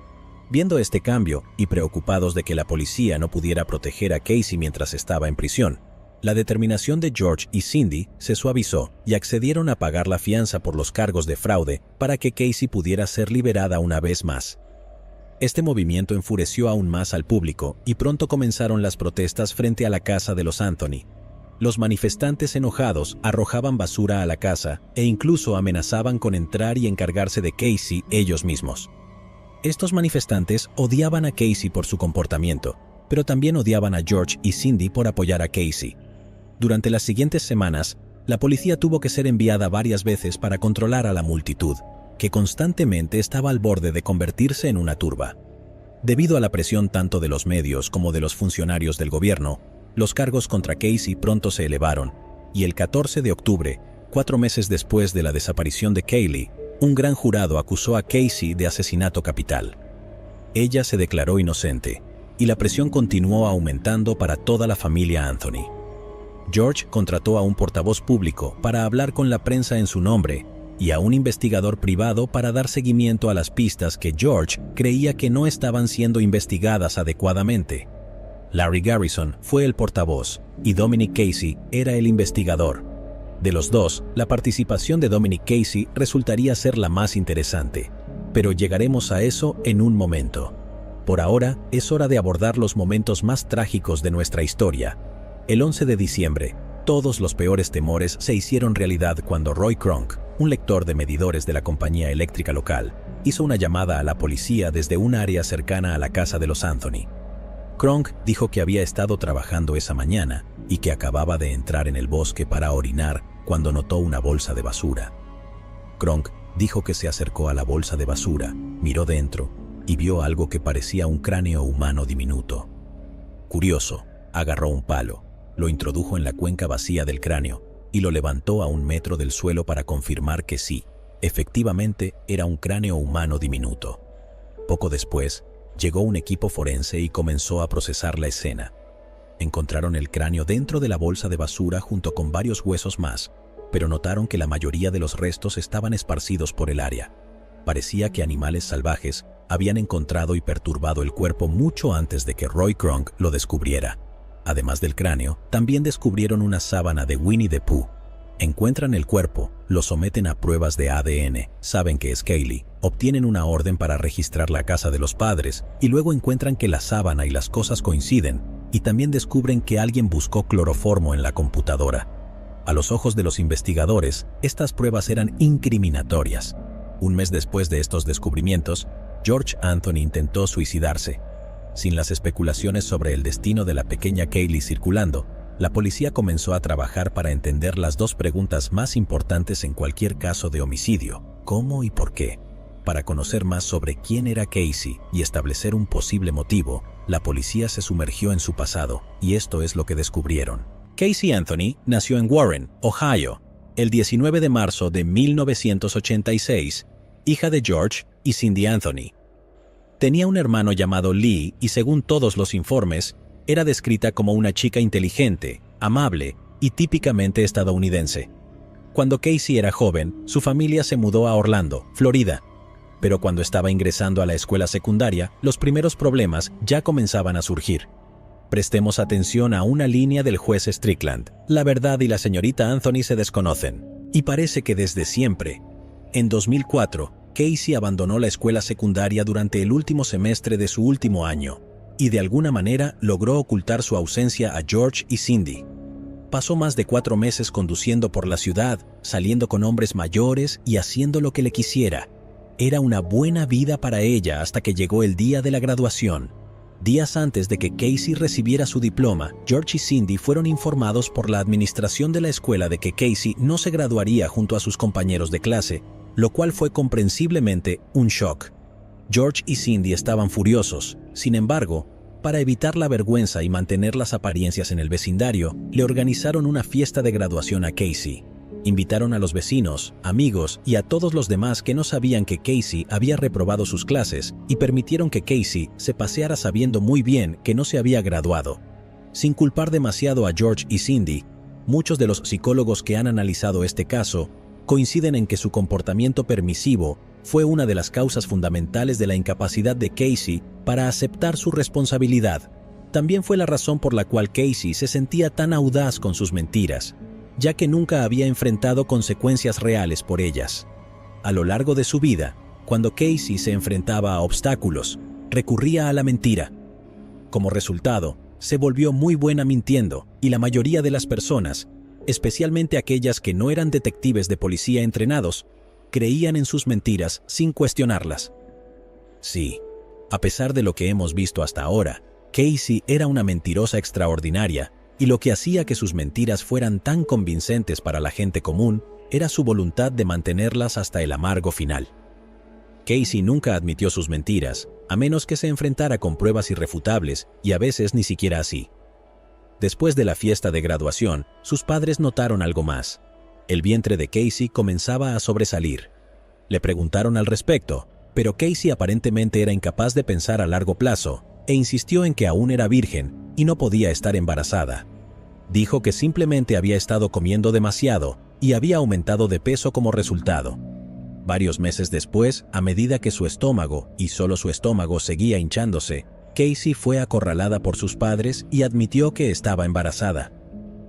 Viendo este cambio y preocupados de que la policía no pudiera proteger a Casey mientras estaba en prisión, la determinación de George y Cindy se suavizó y accedieron a pagar la fianza por los cargos de fraude para que Casey pudiera ser liberada una vez más. Este movimiento enfureció aún más al público y pronto comenzaron las protestas frente a la casa de los Anthony. Los manifestantes enojados arrojaban basura a la casa e incluso amenazaban con entrar y encargarse de Casey ellos mismos. Estos manifestantes odiaban a Casey por su comportamiento, pero también odiaban a George y Cindy por apoyar a Casey. Durante las siguientes semanas, la policía tuvo que ser enviada varias veces para controlar a la multitud, que constantemente estaba al borde de convertirse en una turba. Debido a la presión tanto de los medios como de los funcionarios del gobierno, los cargos contra Casey pronto se elevaron, y el 14 de octubre, 4 meses después de la desaparición de Caylee, un gran jurado acusó a Casey de asesinato capital. Ella se declaró inocente, y la presión continuó aumentando para toda la familia Anthony. George contrató a un portavoz público para hablar con la prensa en su nombre y a un investigador privado para dar seguimiento a las pistas que George creía que no estaban siendo investigadas adecuadamente. Larry Garrison fue el portavoz y Dominic Casey era el investigador. De los dos, la participación de Dominic Casey resultaría ser la más interesante, pero llegaremos a eso en un momento. Por ahora, es hora de abordar los momentos más trágicos de nuestra historia. El 11 de diciembre, todos los peores temores se hicieron realidad cuando Roy Kronk, un lector de medidores de la compañía eléctrica local, hizo una llamada a la policía desde un área cercana a la casa de los Anthony. Kronk dijo que había estado trabajando esa mañana y que acababa de entrar en el bosque para orinar cuando notó una bolsa de basura. Kronk dijo que se acercó a la bolsa de basura, miró dentro y vio algo que parecía un cráneo humano diminuto. Curioso, agarró un palo, lo introdujo en la cuenca vacía del cráneo y lo levantó a 1 metro del suelo para confirmar que sí, efectivamente era un cráneo humano diminuto. Poco después, llegó un equipo forense y comenzó a procesar la escena. Encontraron el cráneo dentro de la bolsa de basura junto con varios huesos más. pero notaron que la mayoría de los restos estaban esparcidos por el área. Parecía que animales salvajes habían encontrado y perturbado el cuerpo mucho antes de que Roy Kronk lo descubriera. Además del cráneo, también descubrieron una sábana de Winnie the Pooh. Encuentran el cuerpo, lo someten a pruebas de ADN, saben que es Kaylee, obtienen una orden para registrar la casa de los padres y luego encuentran que la sábana y las cosas coinciden y también descubren que alguien buscó cloroformo en la computadora. A los ojos de los investigadores, estas pruebas eran incriminatorias. Un mes después de estos descubrimientos, George Anthony intentó suicidarse. Sin las especulaciones sobre el destino de la pequeña Kaylee circulando, la policía comenzó a trabajar para entender las dos preguntas más importantes en cualquier caso de homicidio: ¿cómo y por qué? Para conocer más sobre quién era Casey y establecer un posible motivo, la policía se sumergió en su pasado, y esto es lo que descubrieron. Casey Anthony nació en Warren, Ohio, el 19 de marzo de 1986, hija de George y Cindy Anthony. Tenía un hermano llamado Lee y, según todos los informes, era descrita como una chica inteligente, amable y típicamente estadounidense. Cuando Casey era joven, su familia se mudó a Orlando, Florida. Pero cuando estaba ingresando a la escuela secundaria, los primeros problemas ya comenzaban a surgir. Prestemos atención a una línea del juez Strickland. La verdad y la señorita Anthony se desconocen. Y parece que desde siempre. En 2004, Casey abandonó la escuela secundaria durante el último semestre de su último año, y de alguna manera logró ocultar su ausencia a George y Cindy. Pasó más de 4 meses conduciendo por la ciudad, saliendo con hombres mayores y haciendo lo que le quisiera. Era una buena vida para ella hasta que llegó el día de la graduación. Días antes de que Casey recibiera su diploma, George y Cindy fueron informados por la administración de la escuela de que Casey no se graduaría junto a sus compañeros de clase, lo cual fue comprensiblemente un shock. George y Cindy estaban furiosos. Sin embargo, para evitar la vergüenza y mantener las apariencias en el vecindario, le organizaron una fiesta de graduación a Casey. Invitaron a los vecinos, amigos y a todos los demás que no sabían que Casey había reprobado sus clases y permitieron que Casey se paseara sabiendo muy bien que no se había graduado. Sin culpar demasiado a George y Cindy, muchos de los psicólogos que han analizado este caso coinciden en que su comportamiento permisivo fue una de las causas fundamentales de la incapacidad de Casey para aceptar su responsabilidad. También fue la razón por la cual Casey se sentía tan audaz con sus mentiras, ya que nunca había enfrentado consecuencias reales por ellas. A lo largo de su vida, cuando Casey se enfrentaba a obstáculos, recurría a la mentira. Como resultado, se volvió muy buena mintiendo, y la mayoría de las personas, especialmente aquellas que no eran detectives de policía entrenados, creían en sus mentiras sin cuestionarlas. Sí, a pesar de lo que hemos visto hasta ahora, Casey era una mentirosa extraordinaria, y lo que hacía que sus mentiras fueran tan convincentes para la gente común era su voluntad de mantenerlas hasta el amargo final. Casey nunca admitió sus mentiras, a menos que se enfrentara con pruebas irrefutables, y a veces ni siquiera así. Después de la fiesta de graduación, sus padres notaron algo más. El vientre de Casey comenzaba a sobresalir. Le preguntaron al respecto, pero Casey aparentemente era incapaz de pensar a largo plazo e insistió en que aún era virgen y no podía estar embarazada. Dijo que simplemente había estado comiendo demasiado y había aumentado de peso como resultado. Varios meses después, a medida que su estómago, y solo su estómago, seguía hinchándose, Casey fue acorralada por sus padres y admitió que estaba embarazada.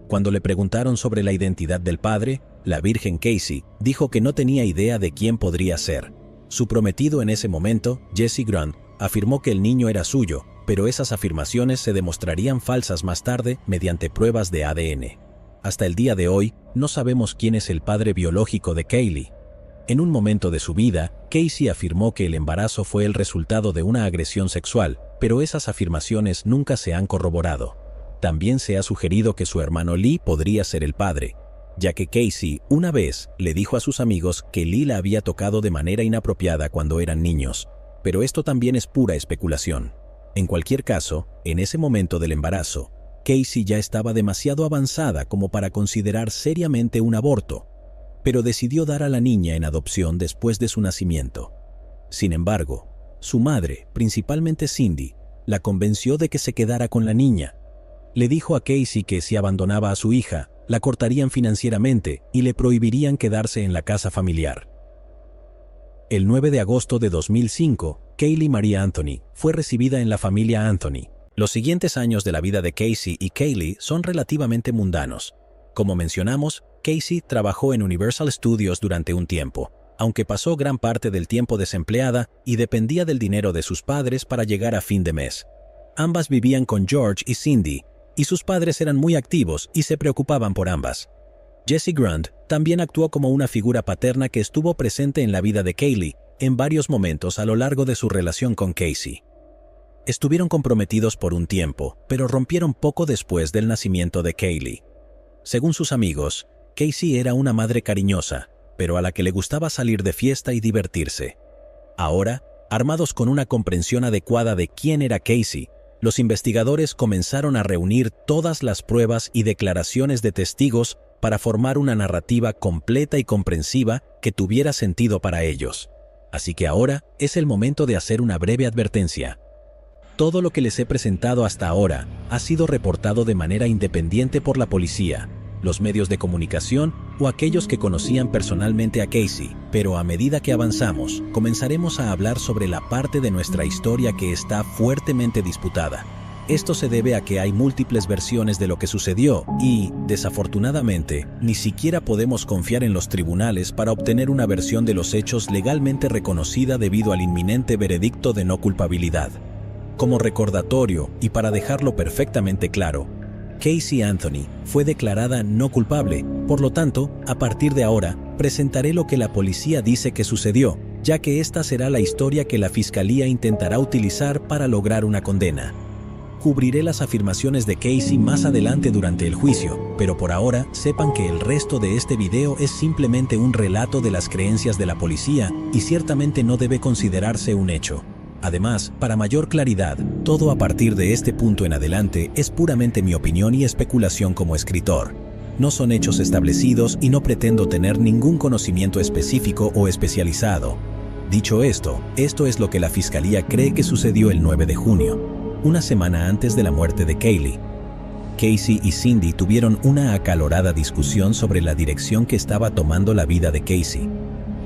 Cuando le preguntaron sobre la identidad del padre, la virgen Casey dijo que no tenía idea de quién podría ser. Su prometido en ese momento, Jesse Grant, afirmó que el niño era suyo, pero esas afirmaciones se demostrarían falsas más tarde mediante pruebas de ADN. Hasta el día de hoy, no sabemos quién es el padre biológico de Kaylee. En un momento de su vida, Casey afirmó que el embarazo fue el resultado de una agresión sexual, pero esas afirmaciones nunca se han corroborado. También se ha sugerido que su hermano Lee podría ser el padre, ya que Casey una vez le dijo a sus amigos que Lee la había tocado de manera inapropiada cuando eran niños, pero esto también es pura especulación. En cualquier caso, en ese momento del embarazo, Casey ya estaba demasiado avanzada como para considerar seriamente un aborto, pero decidió dar a la niña en adopción después de su nacimiento. Sin embargo, su madre, principalmente Cindy, la convenció de que se quedara con la niña. Le dijo a Casey que si abandonaba a su hija, la cortarían financieramente y le prohibirían quedarse en la casa familiar. El 9 de agosto de 2005, Kaylee Marie Anthony fue recibida en la familia Anthony. Los siguientes años de la vida de Casey y Kaylee son relativamente mundanos. Como mencionamos, Casey trabajó en Universal Studios durante un tiempo, aunque pasó gran parte del tiempo desempleada y dependía del dinero de sus padres para llegar a fin de mes. Ambas vivían con George y Cindy, y sus padres eran muy activos y se preocupaban por ambas. Jesse Grant también actuó como una figura paterna que estuvo presente en la vida de Kaylee en varios momentos a lo largo de su relación con Casey. Estuvieron comprometidos por un tiempo, pero rompieron poco después del nacimiento de Kaylee. Según sus amigos, Casey era una madre cariñosa, pero a la que le gustaba salir de fiesta y divertirse. Ahora, armados con una comprensión adecuada de quién era Casey, los investigadores comenzaron a reunir todas las pruebas y declaraciones de testigos para formar una narrativa completa y comprensiva que tuviera sentido para ellos. Así que ahora es el momento de hacer una breve advertencia. Todo lo que les he presentado hasta ahora ha sido reportado de manera independiente por la policía, los medios de comunicación o aquellos que conocían personalmente a Casey, pero a medida que avanzamos, comenzaremos a hablar sobre la parte de nuestra historia que está fuertemente disputada. Esto se debe a que hay múltiples versiones de lo que sucedió y, desafortunadamente, ni siquiera podemos confiar en los tribunales para obtener una versión de los hechos legalmente reconocida debido al inminente veredicto de no culpabilidad. Como recordatorio y para dejarlo perfectamente claro, Casey Anthony fue declarada no culpable, por lo tanto, a partir de ahora, presentaré lo que la policía dice que sucedió, ya que esta será la historia que la fiscalía intentará utilizar para lograr una condena. Cubriré las afirmaciones de Casey más adelante durante el juicio, pero por ahora sepan que el resto de este video es simplemente un relato de las creencias de la policía y ciertamente no debe considerarse un hecho. Además, para mayor claridad, todo a partir de este punto en adelante es puramente mi opinión y especulación como escritor. No son hechos establecidos y no pretendo tener ningún conocimiento específico o especializado. Dicho esto es lo que la fiscalía cree que sucedió el 9 de junio. Una semana antes de la muerte de Kaylee. Casey y Cindy tuvieron una acalorada discusión sobre la dirección que estaba tomando la vida de Casey,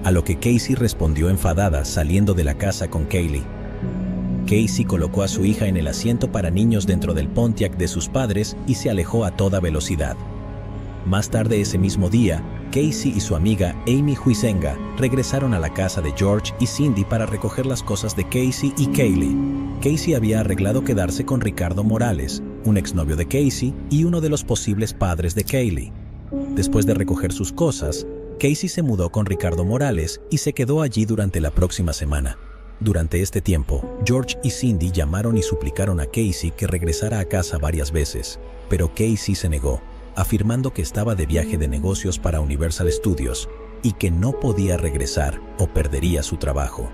a lo que Casey respondió enfadada saliendo de la casa con Kaylee. Casey colocó a su hija en el asiento para niños dentro del Pontiac de sus padres y se alejó a toda velocidad. Más tarde ese mismo día, Casey y su amiga Amy Huizenga regresaron a la casa de George y Cindy para recoger las cosas de Casey y Kaylee. Casey había arreglado quedarse con Ricardo Morales, un exnovio de Casey y uno de los posibles padres de Kaylee. Después de recoger sus cosas, Casey se mudó con Ricardo Morales y se quedó allí durante la próxima semana. Durante este tiempo, George y Cindy llamaron y suplicaron a Casey que regresara a casa varias veces, pero Casey se negó, afirmando que estaba de viaje de negocios para Universal Studios y que no podía regresar o perdería su trabajo.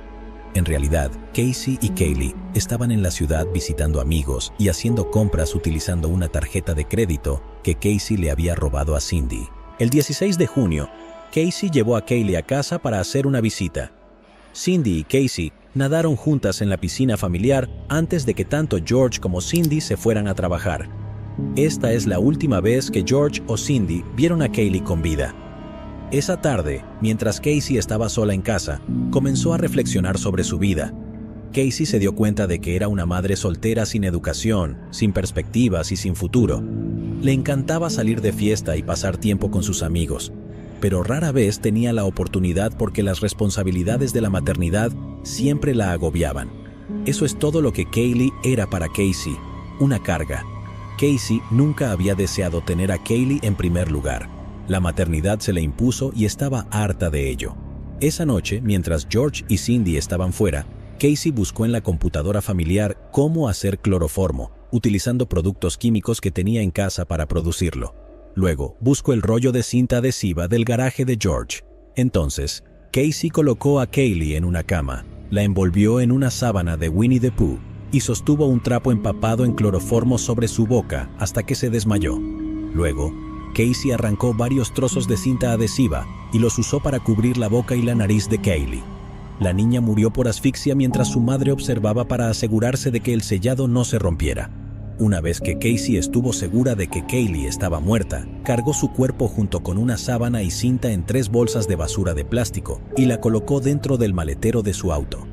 En realidad, Casey y Kaylee estaban en la ciudad visitando amigos y haciendo compras utilizando una tarjeta de crédito que Casey le había robado a Cindy. El 16 de junio, Casey llevó a Kaylee a casa para hacer una visita. Cindy y Casey nadaron juntas en la piscina familiar antes de que tanto George como Cindy se fueran a trabajar. Esta es la última vez que George o Cindy vieron a Kaylee con vida. Esa tarde, mientras Casey estaba sola en casa, comenzó a reflexionar sobre su vida. Casey se dio cuenta de que era una madre soltera sin educación, sin perspectivas y sin futuro. Le encantaba salir de fiesta y pasar tiempo con sus amigos, pero rara vez tenía la oportunidad porque las responsabilidades de la maternidad siempre la agobiaban. Eso es todo lo que Kaylee era para Casey, una carga. Casey nunca había deseado tener a Kaylee en primer lugar. La maternidad se le impuso y estaba harta de ello. Esa noche, mientras George y Cindy estaban fuera, Casey buscó en la computadora familiar cómo hacer cloroformo, utilizando productos químicos que tenía en casa para producirlo. Luego, buscó el rollo de cinta adhesiva del garaje de George. Entonces, Casey colocó a Kaylee en una cama, la envolvió en una sábana de Winnie the Pooh y sostuvo un trapo empapado en cloroformo sobre su boca hasta que se desmayó. Luego, Casey arrancó varios trozos de cinta adhesiva y los usó para cubrir la boca y la nariz de Kaylee. La niña murió por asfixia mientras su madre observaba para asegurarse de que el sellado no se rompiera. Una vez que Casey estuvo segura de que Kaylee estaba muerta, cargó su cuerpo junto con una sábana y cinta en 3 bolsas de basura de plástico y la colocó dentro del maletero de su auto.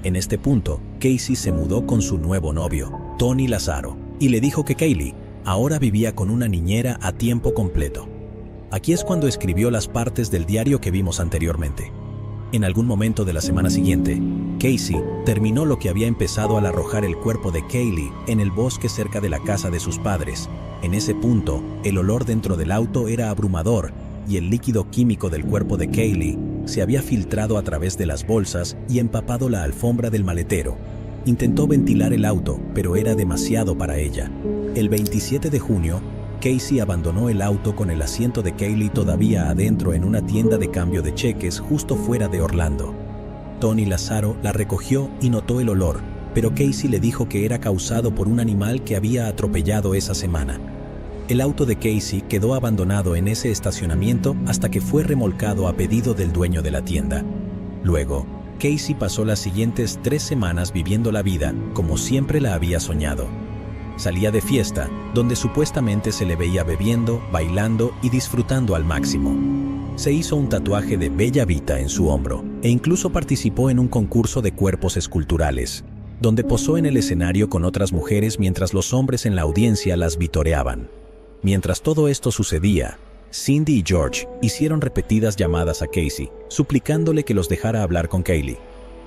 En este punto, Casey se mudó con su nuevo novio, Tony Lazzaro, y le dijo que Kaylee ahora vivía con una niñera a tiempo completo. Aquí es cuando escribió las partes del diario que vimos anteriormente. En algún momento de la semana siguiente, Casey terminó lo que había empezado al arrojar el cuerpo de Kaylee en el bosque cerca de la casa de sus padres. En ese punto, el olor dentro del auto era abrumador y el líquido químico del cuerpo de Kaylee se había filtrado a través de las bolsas y empapado la alfombra del maletero. Intentó ventilar el auto, pero era demasiado para ella. El 27 de junio, Casey abandonó el auto con el asiento de Kaylee todavía adentro en una tienda de cambio de cheques justo fuera de Orlando. Tony Lazzaro la recogió y notó el olor, pero Casey le dijo que era causado por un animal que había atropellado esa semana. El auto de Casey quedó abandonado en ese estacionamiento hasta que fue remolcado a pedido del dueño de la tienda. Luego, Casey pasó las siguientes 3 semanas viviendo la vida como siempre la había soñado. Salía de fiesta, donde supuestamente se le veía bebiendo, bailando y disfrutando al máximo. Se hizo un tatuaje de Bella Vita en su hombro e incluso participó en un concurso de cuerpos esculturales, donde posó en el escenario con otras mujeres mientras los hombres en la audiencia las vitoreaban. Mientras todo esto sucedía, Cindy y George hicieron repetidas llamadas a Casey, suplicándole que los dejara hablar con Kaylee.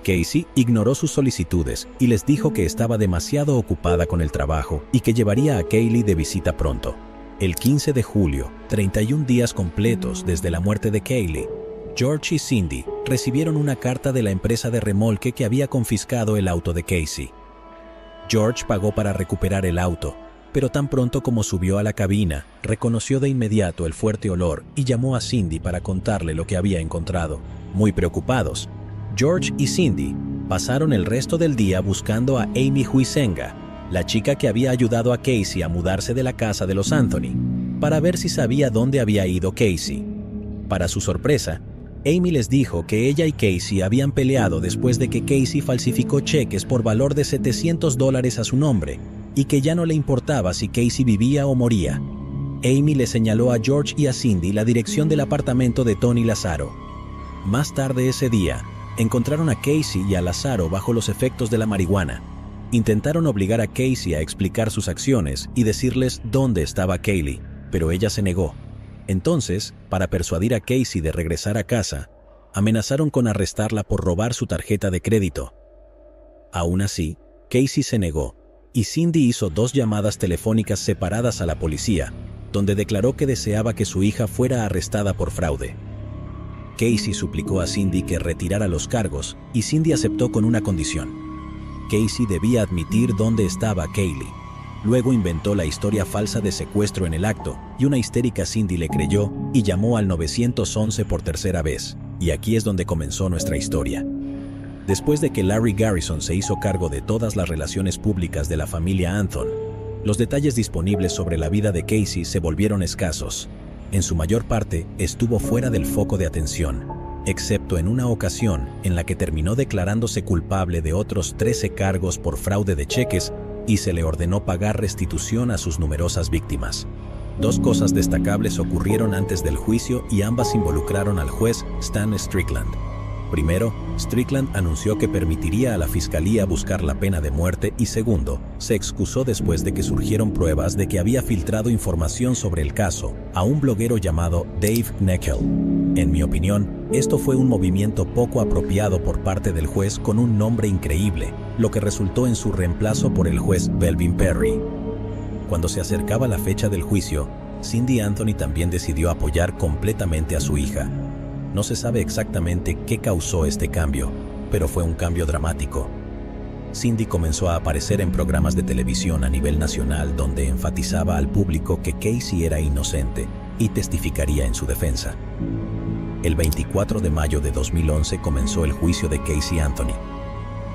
Casey ignoró sus solicitudes y les dijo que estaba demasiado ocupada con el trabajo y que llevaría a Kaylee de visita pronto. El 15 de julio, 31 días completos desde la muerte de Kaylee, George y Cindy recibieron una carta de la empresa de remolque que había confiscado el auto de Casey. George pagó para recuperar el auto, pero tan pronto como subió a la cabina, reconoció de inmediato el fuerte olor y llamó a Cindy para contarle lo que había encontrado. Muy preocupados, George y Cindy pasaron el resto del día buscando a Amy Huizenga, la chica que había ayudado a Casey a mudarse de la casa de los Anthony, para ver si sabía dónde había ido Casey. Para su sorpresa, Amy les dijo que ella y Casey habían peleado después de que Casey falsificó cheques por valor de $700 a su nombre y que ya no le importaba si Casey vivía o moría. Amy le señaló a George y a Cindy la dirección del apartamento de Tony Lazzaro. Más tarde ese día, encontraron a Casey y a Lazzaro bajo los efectos de la marihuana. Intentaron obligar a Casey a explicar sus acciones y decirles dónde estaba Kaylee, pero ella se negó. Entonces, para persuadir a Casey de regresar a casa, amenazaron con arrestarla por robar su tarjeta de crédito. Aún así, Casey se negó, y Cindy hizo 2 llamadas telefónicas separadas a la policía, donde declaró que deseaba que su hija fuera arrestada por fraude. Casey suplicó a Cindy que retirara los cargos, y Cindy aceptó con una condición. Casey debía admitir dónde estaba Kaylee. Luego inventó la historia falsa de secuestro en el acto, y una histérica Cindy le creyó y llamó al 911 por tercera vez. Y aquí es donde comenzó nuestra historia. Después de que Larry Garrison se hizo cargo de todas las relaciones públicas de la familia Anthony, los detalles disponibles sobre la vida de Casey se volvieron escasos. En su mayor parte, estuvo fuera del foco de atención, excepto en una ocasión en la que terminó declarándose culpable de otros 13 cargos por fraude de cheques y se le ordenó pagar restitución a sus numerosas víctimas. 2 cosas destacables ocurrieron antes del juicio y ambas involucraron al juez Stan Strickland. Primero, Strickland anunció que permitiría a la fiscalía buscar la pena de muerte y segundo, se excusó después de que surgieron pruebas de que había filtrado información sobre el caso a un bloguero llamado Dave Neckel. En mi opinión, esto fue un movimiento poco apropiado por parte del juez con un nombre increíble, lo que resultó en su reemplazo por el juez Belvin Perry. Cuando se acercaba la fecha del juicio, Cindy Anthony también decidió apoyar completamente a su hija. No se sabe exactamente qué causó este cambio, pero fue un cambio dramático. Cindy comenzó a aparecer en programas de televisión a nivel nacional donde enfatizaba al público que Casey era inocente y testificaría en su defensa. El 24 de mayo de 2011 comenzó el juicio de Casey Anthony.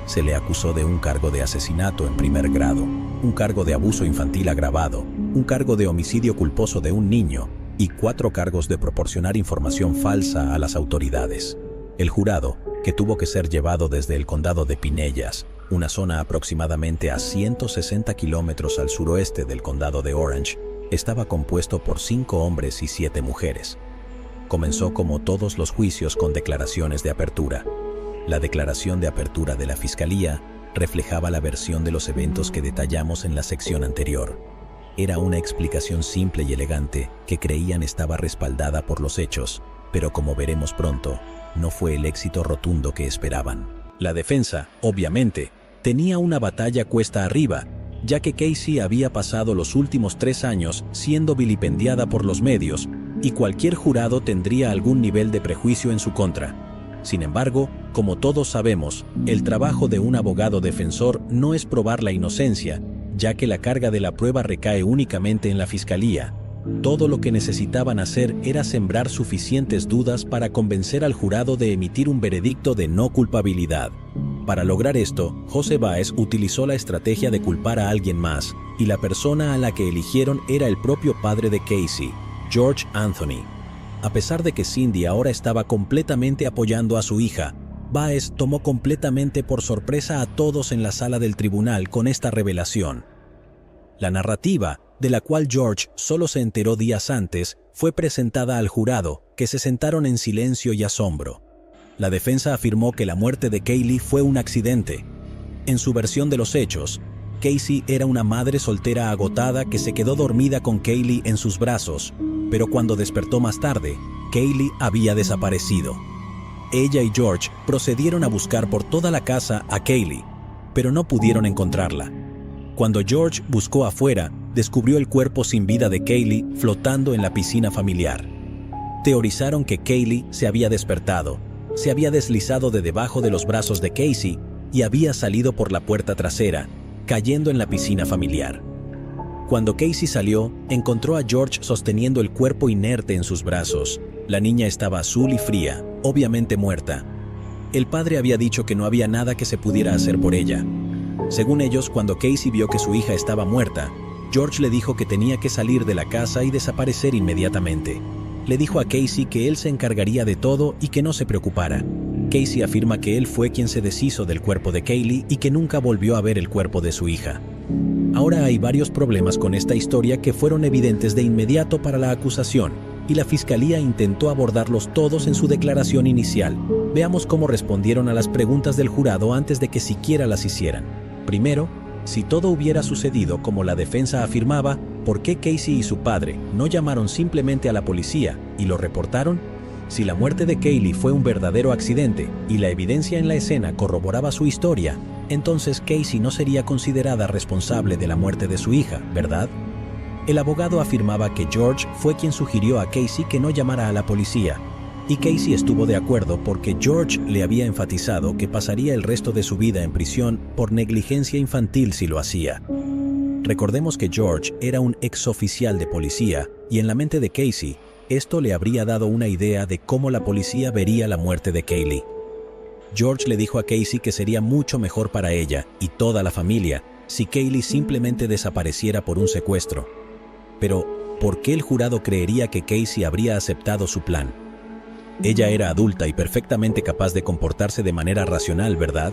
Se le acusó de un cargo de asesinato en primer grado, un cargo de abuso infantil agravado, un cargo de homicidio culposo de un niño y 4 cargos de proporcionar información falsa a las autoridades. El jurado, que tuvo que ser llevado desde el condado de Pinellas una zona aproximadamente a 160 kilómetros al suroeste del condado de Orange, estaba compuesto por 5 hombres y 7 mujeres. Comenzó como todos los juicios con declaraciones de apertura. La declaración de apertura de la Fiscalía reflejaba la versión de los eventos que detallamos en la sección anterior. Era una explicación simple y elegante que creían estaba respaldada por los hechos, pero como veremos pronto, no fue el éxito rotundo que esperaban. La defensa, obviamente, tenía una batalla cuesta arriba, ya que Casey había pasado los últimos 3 años siendo vilipendiada por los medios y cualquier jurado tendría algún nivel de prejuicio en su contra. Sin embargo, como todos sabemos, el trabajo de un abogado defensor no es probar la inocencia, ya que la carga de la prueba recae únicamente en la Fiscalía. Todo lo que necesitaban hacer era sembrar suficientes dudas para convencer al jurado de emitir un veredicto de no culpabilidad. Para lograr esto, José Báez utilizó la estrategia de culpar a alguien más, y la persona a la que eligieron era el propio padre de Casey, George Anthony. A pesar de que Cindy ahora estaba completamente apoyando a su hija, Báez tomó completamente por sorpresa a todos en la sala del tribunal con esta revelación. La narrativa, de la cual George solo se enteró días antes, fue presentada al jurado, que se sentaron en silencio y asombro. La defensa afirmó que la muerte de Kaylee fue un accidente. En su versión de los hechos, Casey era una madre soltera agotada que se quedó dormida con Kaylee en sus brazos, pero cuando despertó más tarde, Kaylee había desaparecido. Ella y George procedieron a buscar por toda la casa a Kaylee, pero no pudieron encontrarla. Cuando George buscó afuera, descubrió el cuerpo sin vida de Kaylee flotando en la piscina familiar. Teorizaron que Kaylee se había despertado, se había deslizado de debajo de los brazos de Casey y había salido por la puerta trasera, cayendo en la piscina familiar. Cuando Casey salió, encontró a George sosteniendo el cuerpo inerte en sus brazos. La niña estaba azul y fría, obviamente muerta. El padre había dicho que no había nada que se pudiera hacer por ella. Según ellos, cuando Casey vio que su hija estaba muerta, George le dijo que tenía que salir de la casa y desaparecer inmediatamente. Le dijo a Casey que él se encargaría de todo y que no se preocupara. Casey afirma que él fue quien se deshizo del cuerpo de Kaylee y que nunca volvió a ver el cuerpo de su hija. Ahora hay varios problemas con esta historia que fueron evidentes de inmediato para la acusación, y la Fiscalía intentó abordarlos todos en su declaración inicial. Veamos cómo respondieron a las preguntas del jurado antes de que siquiera las hicieran. Primero, si todo hubiera sucedido como la defensa afirmaba, ¿por qué Casey y su padre no llamaron simplemente a la policía y lo reportaron? Si la muerte de Kaylee fue un verdadero accidente y la evidencia en la escena corroboraba su historia, entonces Casey no sería considerada responsable de la muerte de su hija, ¿verdad? El abogado afirmaba que George fue quien sugirió a Casey que no llamara a la policía, y Casey estuvo de acuerdo porque George le había enfatizado que pasaría el resto de su vida en prisión por negligencia infantil si lo hacía. Recordemos que George era un exoficial de policía y en la mente de Casey, esto le habría dado una idea de cómo la policía vería la muerte de Kaylee. George le dijo a Casey que sería mucho mejor para ella y toda la familia si Kaylee simplemente desapareciera por un secuestro. Pero, ¿por qué el jurado creería que Casey habría aceptado su plan? Ella era adulta y perfectamente capaz de comportarse de manera racional, ¿verdad?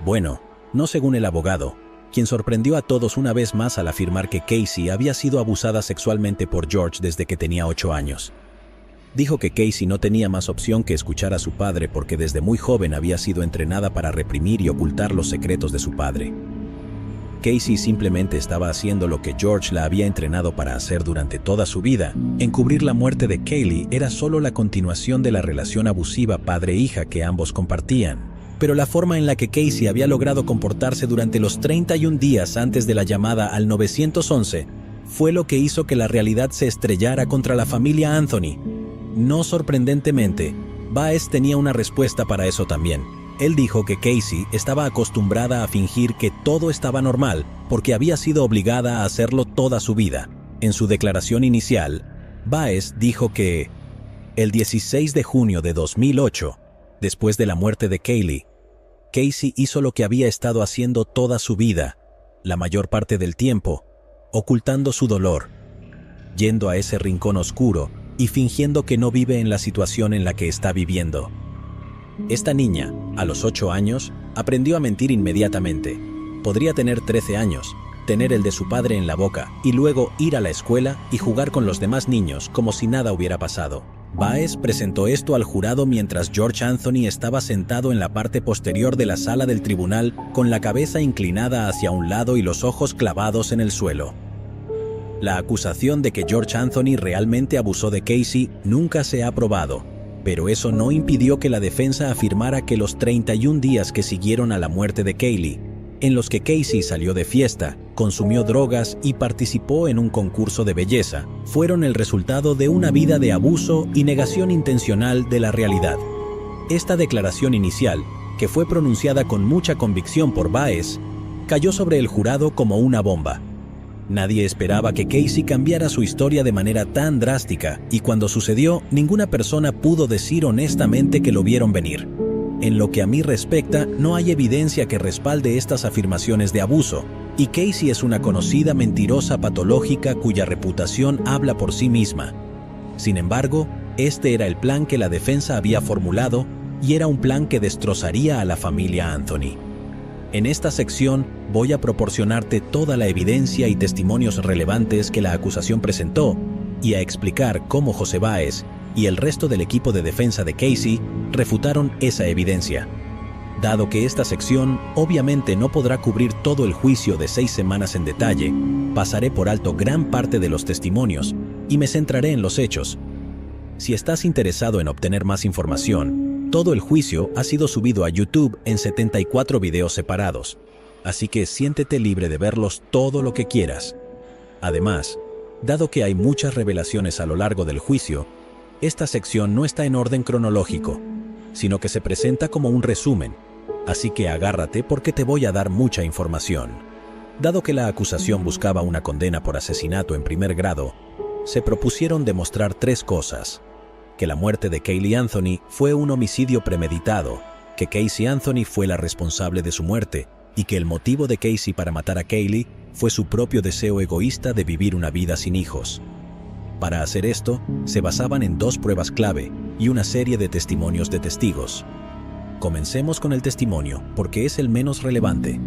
Bueno, no según el abogado, quien sorprendió a todos una vez más al afirmar que Casey había sido abusada sexualmente por George desde que tenía 8 años. Dijo que Casey no tenía más opción que escuchar a su padre porque desde muy joven había sido entrenada para reprimir y ocultar los secretos de su padre. Casey simplemente estaba haciendo lo que George la había entrenado para hacer durante toda su vida. Encubrir la muerte de Kaylee era solo la continuación de la relación abusiva padre-hija que ambos compartían. Pero la forma en la que Casey había logrado comportarse durante los 31 días antes de la llamada al 911 fue lo que hizo que la realidad se estrellara contra la familia Anthony. No sorprendentemente, Báez tenía una respuesta para eso también. Él dijo que Casey estaba acostumbrada a fingir que todo estaba normal porque había sido obligada a hacerlo toda su vida. En su declaración inicial, Báez dijo que el 16 de junio de 2008, después de la muerte de Kaylee, Casey hizo lo que había estado haciendo toda su vida, la mayor parte del tiempo, ocultando su dolor, yendo a ese rincón oscuro y fingiendo que no vive en la situación en la que está viviendo. Esta niña, a los 8 años, aprendió a mentir inmediatamente. Podría tener 13 años, tener el de su padre en la boca y luego ir a la escuela y jugar con los demás niños como si nada hubiera pasado. Baez presentó esto al jurado mientras George Anthony estaba sentado en la parte posterior de la sala del tribunal con la cabeza inclinada hacia un lado y los ojos clavados en el suelo. La acusación de que George Anthony realmente abusó de Casey nunca se ha probado, pero eso no impidió que la defensa afirmara que los 31 días que siguieron a la muerte de Caylee, en los que Casey salió de fiesta, consumió drogas y participó en un concurso de belleza, fueron el resultado de una vida de abuso y negación intencional de la realidad. Esta declaración inicial, que fue pronunciada con mucha convicción por Baez, cayó sobre el jurado como una bomba. Nadie esperaba que Casey cambiara su historia de manera tan drástica, y cuando sucedió, ninguna persona pudo decir honestamente que lo vieron venir. En lo que a mí respecta, no hay evidencia que respalde estas afirmaciones de abuso, y Casey es una conocida mentirosa patológica cuya reputación habla por sí misma. Sin embargo, este era el plan que la defensa había formulado, y era un plan que destrozaría a la familia Anthony. En esta sección voy a proporcionarte toda la evidencia y testimonios relevantes que la acusación presentó, y a explicar cómo José Baez y el resto del equipo de defensa de Casey refutaron esa evidencia. Dado que esta sección obviamente no podrá cubrir todo el juicio de 6 semanas en detalle, pasaré por alto gran parte de los testimonios y me centraré en los hechos. Si estás interesado en obtener más información, todo el juicio ha sido subido a YouTube en 74 videos separados, así que siéntete libre de verlos todo lo que quieras. Además, dado que hay muchas revelaciones a lo largo del juicio, esta sección no está en orden cronológico, sino que se presenta como un resumen, así que agárrate porque te voy a dar mucha información. Dado que la acusación buscaba una condena por asesinato en primer grado, se propusieron demostrar 3 cosas: que la muerte de Caylee Anthony fue un homicidio premeditado, que Casey Anthony fue la responsable de su muerte y que el motivo de Casey para matar a Caylee fue su propio deseo egoísta de vivir una vida sin hijos. Para hacer esto, se basaban en 2 pruebas clave y una serie de testimonios de testigos. Comencemos con el testimonio, porque es el menos relevante.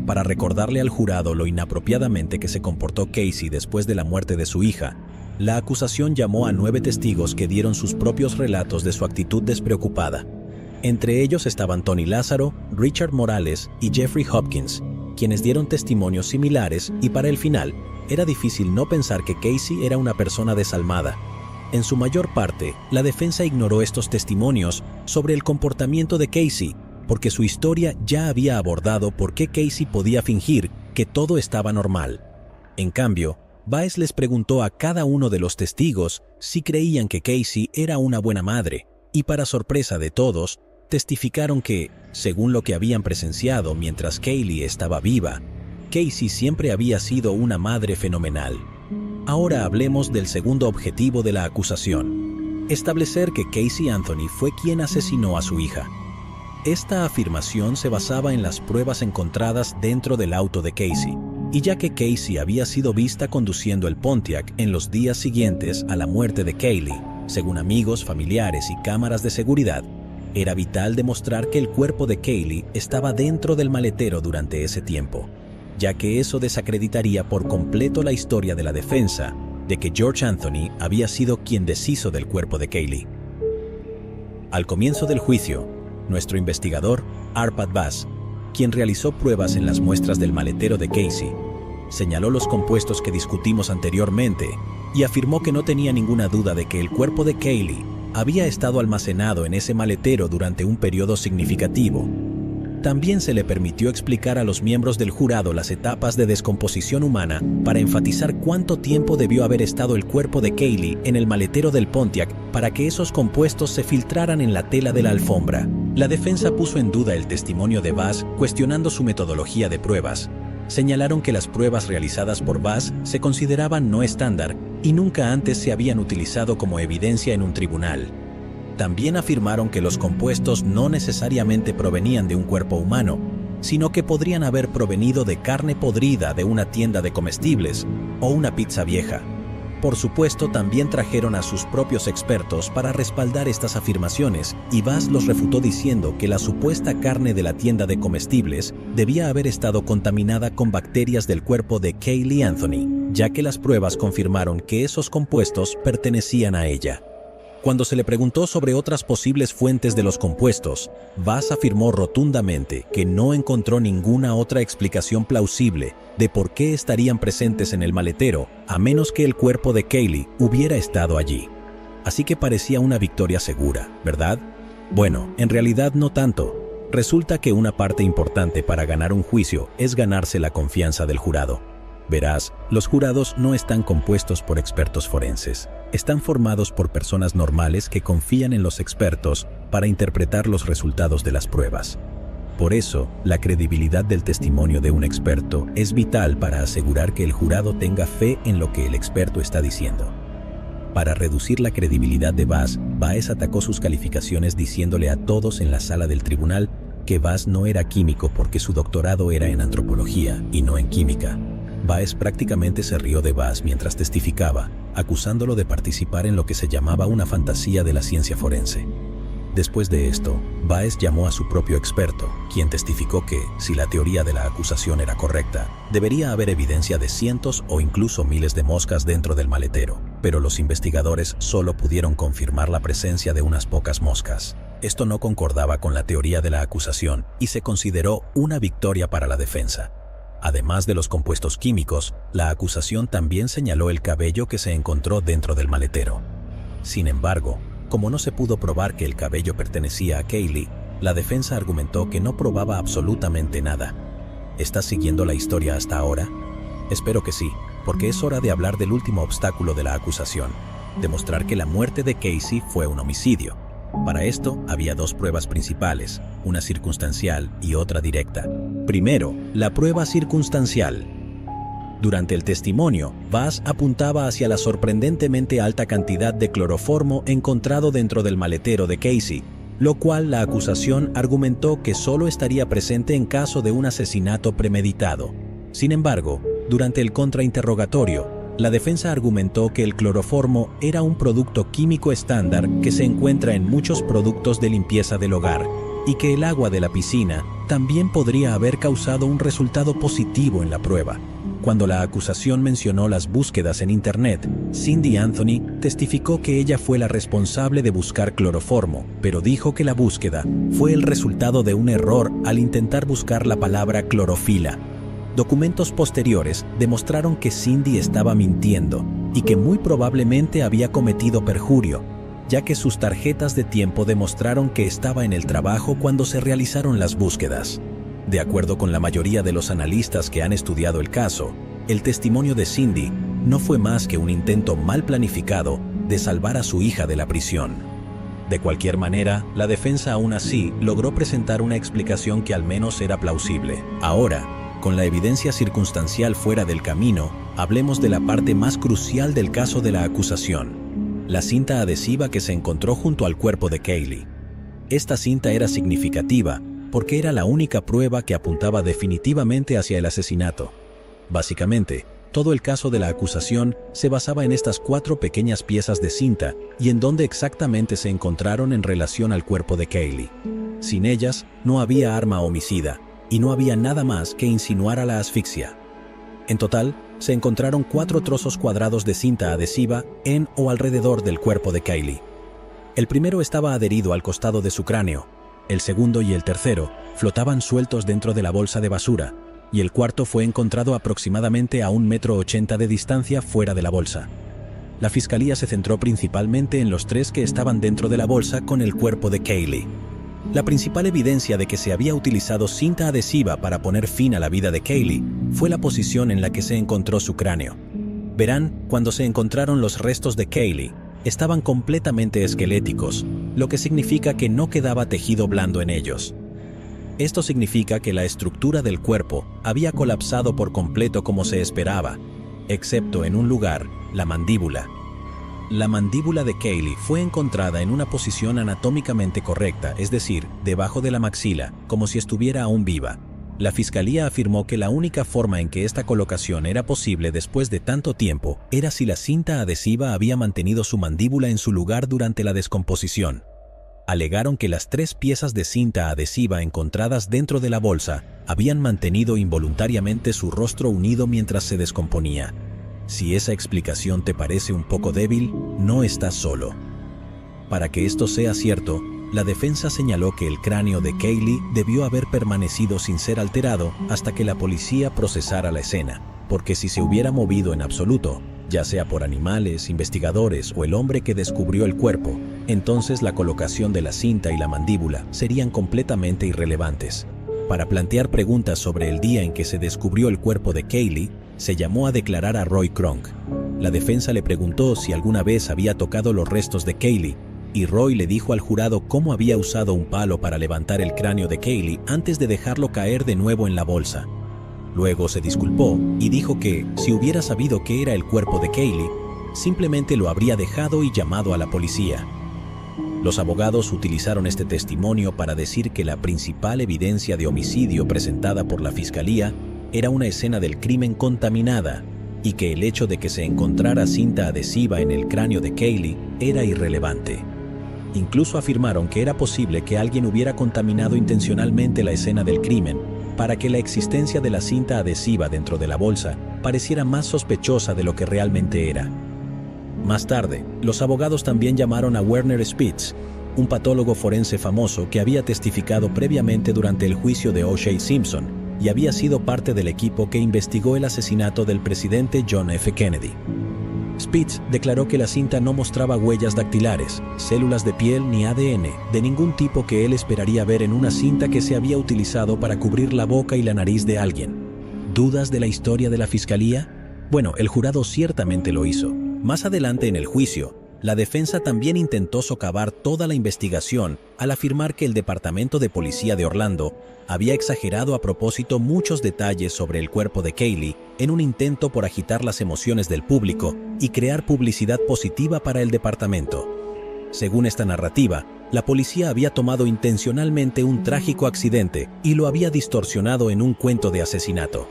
Para recordarle al jurado lo inapropiadamente que se comportó Casey después de la muerte de su hija, la acusación llamó a 9 testigos que dieron sus propios relatos de su actitud despreocupada. Entre ellos estaban Tony Lázaro, Richard Morales y Jeffrey Hopkins, quienes dieron testimonios similares, y para el final, era difícil no pensar que Casey era una persona desalmada. En su mayor parte, la defensa ignoró estos testimonios sobre el comportamiento de Casey, porque su historia ya había abordado por qué Casey podía fingir que todo estaba normal. En cambio, Baez les preguntó a cada uno de los testigos si creían que Casey era una buena madre, y para sorpresa de todos, testificaron que, según lo que habían presenciado mientras Caylee estaba viva, Casey siempre había sido una madre fenomenal. Ahora hablemos del segundo objetivo de la acusación: establecer que Casey Anthony fue quien asesinó a su hija. Esta afirmación se basaba en las pruebas encontradas dentro del auto de Casey, y ya que Casey había sido vista conduciendo el Pontiac en los días siguientes a la muerte de Caylee, según amigos, familiares y cámaras de seguridad, era vital demostrar que el cuerpo de Caylee estaba dentro del maletero durante ese tiempo, ya que eso desacreditaría por completo la historia de la defensa de que George Anthony había sido quien deshizo del cuerpo de Caylee. Al comienzo del juicio, nuestro investigador, Arpad Baz, quien realizó pruebas en las muestras del maletero de Casey, señaló los compuestos que discutimos anteriormente y afirmó que no tenía ninguna duda de que el cuerpo de Caylee había estado almacenado en ese maletero durante un periodo significativo. También se le permitió explicar a los miembros del jurado las etapas de descomposición humana para enfatizar cuánto tiempo debió haber estado el cuerpo de Caylee en el maletero del Pontiac para que esos compuestos se filtraran en la tela de la alfombra. La defensa puso en duda el testimonio de Baz, cuestionando su metodología de pruebas. Señalaron que las pruebas realizadas por Baz se consideraban no estándar y nunca antes se habían utilizado como evidencia en un tribunal. También afirmaron que los compuestos no necesariamente provenían de un cuerpo humano, sino que podrían haber provenido de carne podrida de una tienda de comestibles o una pizza vieja. Por supuesto, también trajeron a sus propios expertos para respaldar estas afirmaciones, y Bass los refutó diciendo que la supuesta carne de la tienda de comestibles debía haber estado contaminada con bacterias del cuerpo de Caylee Anthony, ya que las pruebas confirmaron que esos compuestos pertenecían a ella. Cuando se le preguntó sobre otras posibles fuentes de los compuestos, Bass afirmó rotundamente que no encontró ninguna otra explicación plausible de por qué estarían presentes en el maletero, a menos que el cuerpo de Caylee hubiera estado allí. Así que parecía una victoria segura, ¿verdad? Bueno, en realidad no tanto. Resulta que una parte importante para ganar un juicio es ganarse la confianza del jurado. Verás, los jurados no están compuestos por expertos forenses. Están formados por personas normales que confían en los expertos para interpretar los resultados de las pruebas. Por eso, la credibilidad del testimonio de un experto es vital para asegurar que el jurado tenga fe en lo que el experto está diciendo. Para reducir la credibilidad de Bass, Baez atacó sus calificaciones diciéndole a todos en la sala del tribunal que Bass no era químico porque su doctorado era en antropología y no en química. Baez prácticamente se rió de Bass mientras testificaba, acusándolo de participar en lo que se llamaba una fantasía de la ciencia forense. Después de esto, Baez llamó a su propio experto, quien testificó que, si la teoría de la acusación era correcta, debería haber evidencia de cientos o incluso miles de moscas dentro del maletero, pero los investigadores solo pudieron confirmar la presencia de unas pocas moscas. Esto no concordaba con la teoría de la acusación y se consideró una victoria para la defensa. Además de los compuestos químicos, la acusación también señaló el cabello que se encontró dentro del maletero. Sin embargo, como no se pudo probar que el cabello pertenecía a Caylee, la defensa argumentó que no probaba absolutamente nada. ¿Estás siguiendo la historia hasta ahora? Espero que sí, porque es hora de hablar del último obstáculo de la acusación: demostrar que la muerte de Casey fue un homicidio. Para esto, había dos pruebas principales, una circunstancial y otra directa. Primero, la prueba circunstancial. Durante el testimonio, Bass apuntaba hacia la sorprendentemente alta cantidad de cloroformo encontrado dentro del maletero de Casey, lo cual la acusación argumentó que solo estaría presente en caso de un asesinato premeditado. Sin embargo, durante el contrainterrogatorio, la defensa argumentó que el cloroformo era un producto químico estándar que se encuentra en muchos productos de limpieza del hogar, y que el agua de la piscina también podría haber causado un resultado positivo en la prueba. Cuando la acusación mencionó las búsquedas en Internet, Cindy Anthony testificó que ella fue la responsable de buscar cloroformo, pero dijo que la búsqueda fue el resultado de un error al intentar buscar la palabra clorofila. Documentos posteriores demostraron que Cindy estaba mintiendo y que muy probablemente había cometido perjurio, ya que sus tarjetas de tiempo demostraron que estaba en el trabajo cuando se realizaron las búsquedas. De acuerdo con la mayoría de los analistas que han estudiado el caso, el testimonio de Cindy no fue más que un intento mal planificado de salvar a su hija de la prisión. De cualquier manera, la defensa aún así logró presentar una explicación que al menos era plausible. Ahora, con la evidencia circunstancial fuera del camino, hablemos de la parte más crucial del caso de la acusación: la cinta adhesiva que se encontró junto al cuerpo de Caylee. Esta cinta era significativa porque era la única prueba que apuntaba definitivamente hacia el asesinato. Básicamente, todo el caso de la acusación se basaba en estas 4 pequeñas piezas de cinta y en dónde exactamente se encontraron en relación al cuerpo de Caylee. Sin ellas, no había arma homicida, y no había nada más que insinuar a la asfixia. En total, se encontraron 4 trozos cuadrados de cinta adhesiva en o alrededor del cuerpo de Caylee. El primero estaba adherido al costado de su cráneo, el segundo y el tercero flotaban sueltos dentro de la bolsa de basura, y el cuarto fue encontrado aproximadamente a 1,80 m de distancia fuera de la bolsa. La fiscalía se centró principalmente en los 3 que estaban dentro de la bolsa con el cuerpo de Caylee. La principal evidencia de que se había utilizado cinta adhesiva para poner fin a la vida de Caylee fue la posición en la que se encontró su cráneo. Verán, cuando se encontraron los restos de Caylee, estaban completamente esqueléticos, lo que significa que no quedaba tejido blando en ellos. Esto significa que la estructura del cuerpo había colapsado por completo como se esperaba, excepto en un lugar, la mandíbula. La mandíbula de Caylee fue encontrada en una posición anatómicamente correcta, es decir, debajo de la maxila, como si estuviera aún viva. La fiscalía afirmó que la única forma en que esta colocación era posible después de tanto tiempo era si la cinta adhesiva había mantenido su mandíbula en su lugar durante la descomposición. Alegaron que las 3 piezas de cinta adhesiva encontradas dentro de la bolsa habían mantenido involuntariamente su rostro unido mientras se descomponía. Si esa explicación te parece un poco débil, no estás solo. Para que esto sea cierto, la defensa señaló que el cráneo de Kaylee debió haber permanecido sin ser alterado hasta que la policía procesara la escena, porque si se hubiera movido en absoluto, ya sea por animales, investigadores o el hombre que descubrió el cuerpo, entonces la colocación de la cinta y la mandíbula serían completamente irrelevantes. Para plantear preguntas sobre el día en que se descubrió el cuerpo de Kaylee, se llamó a declarar a Roy Kronk. La defensa le preguntó si alguna vez había tocado los restos de Kaylee, y Roy le dijo al jurado cómo había usado un palo para levantar el cráneo de Kaylee antes de dejarlo caer de nuevo en la bolsa. Luego se disculpó y dijo que, si hubiera sabido que era el cuerpo de Kaylee, simplemente lo habría dejado y llamado a la policía. Los abogados utilizaron este testimonio para decir que la principal evidencia de homicidio presentada por la fiscalía era una escena del crimen contaminada y que el hecho de que se encontrara cinta adhesiva en el cráneo de Kaylee era irrelevante. Incluso afirmaron que era posible que alguien hubiera contaminado intencionalmente la escena del crimen para que la existencia de la cinta adhesiva dentro de la bolsa pareciera más sospechosa de lo que realmente era. Más tarde, los abogados también llamaron a Werner Spitz, un patólogo forense famoso que había testificado previamente durante el juicio de O.J. Simpson y había sido parte del equipo que investigó el asesinato del presidente John F. Kennedy. Spitz declaró que la cinta no mostraba huellas dactilares, células de piel ni ADN de ningún tipo que él esperaría ver en una cinta que se había utilizado para cubrir la boca y la nariz de alguien. ¿Dudas de la historia de la fiscalía? Bueno, el jurado ciertamente lo hizo. Más adelante en el juicio, la defensa también intentó socavar toda la investigación al afirmar que el Departamento de Policía de Orlando había exagerado a propósito muchos detalles sobre el cuerpo de Kaylee en un intento por agitar las emociones del público y crear publicidad positiva para el departamento. Según esta narrativa, la policía había tomado intencionalmente un trágico accidente y lo había distorsionado en un cuento de asesinato.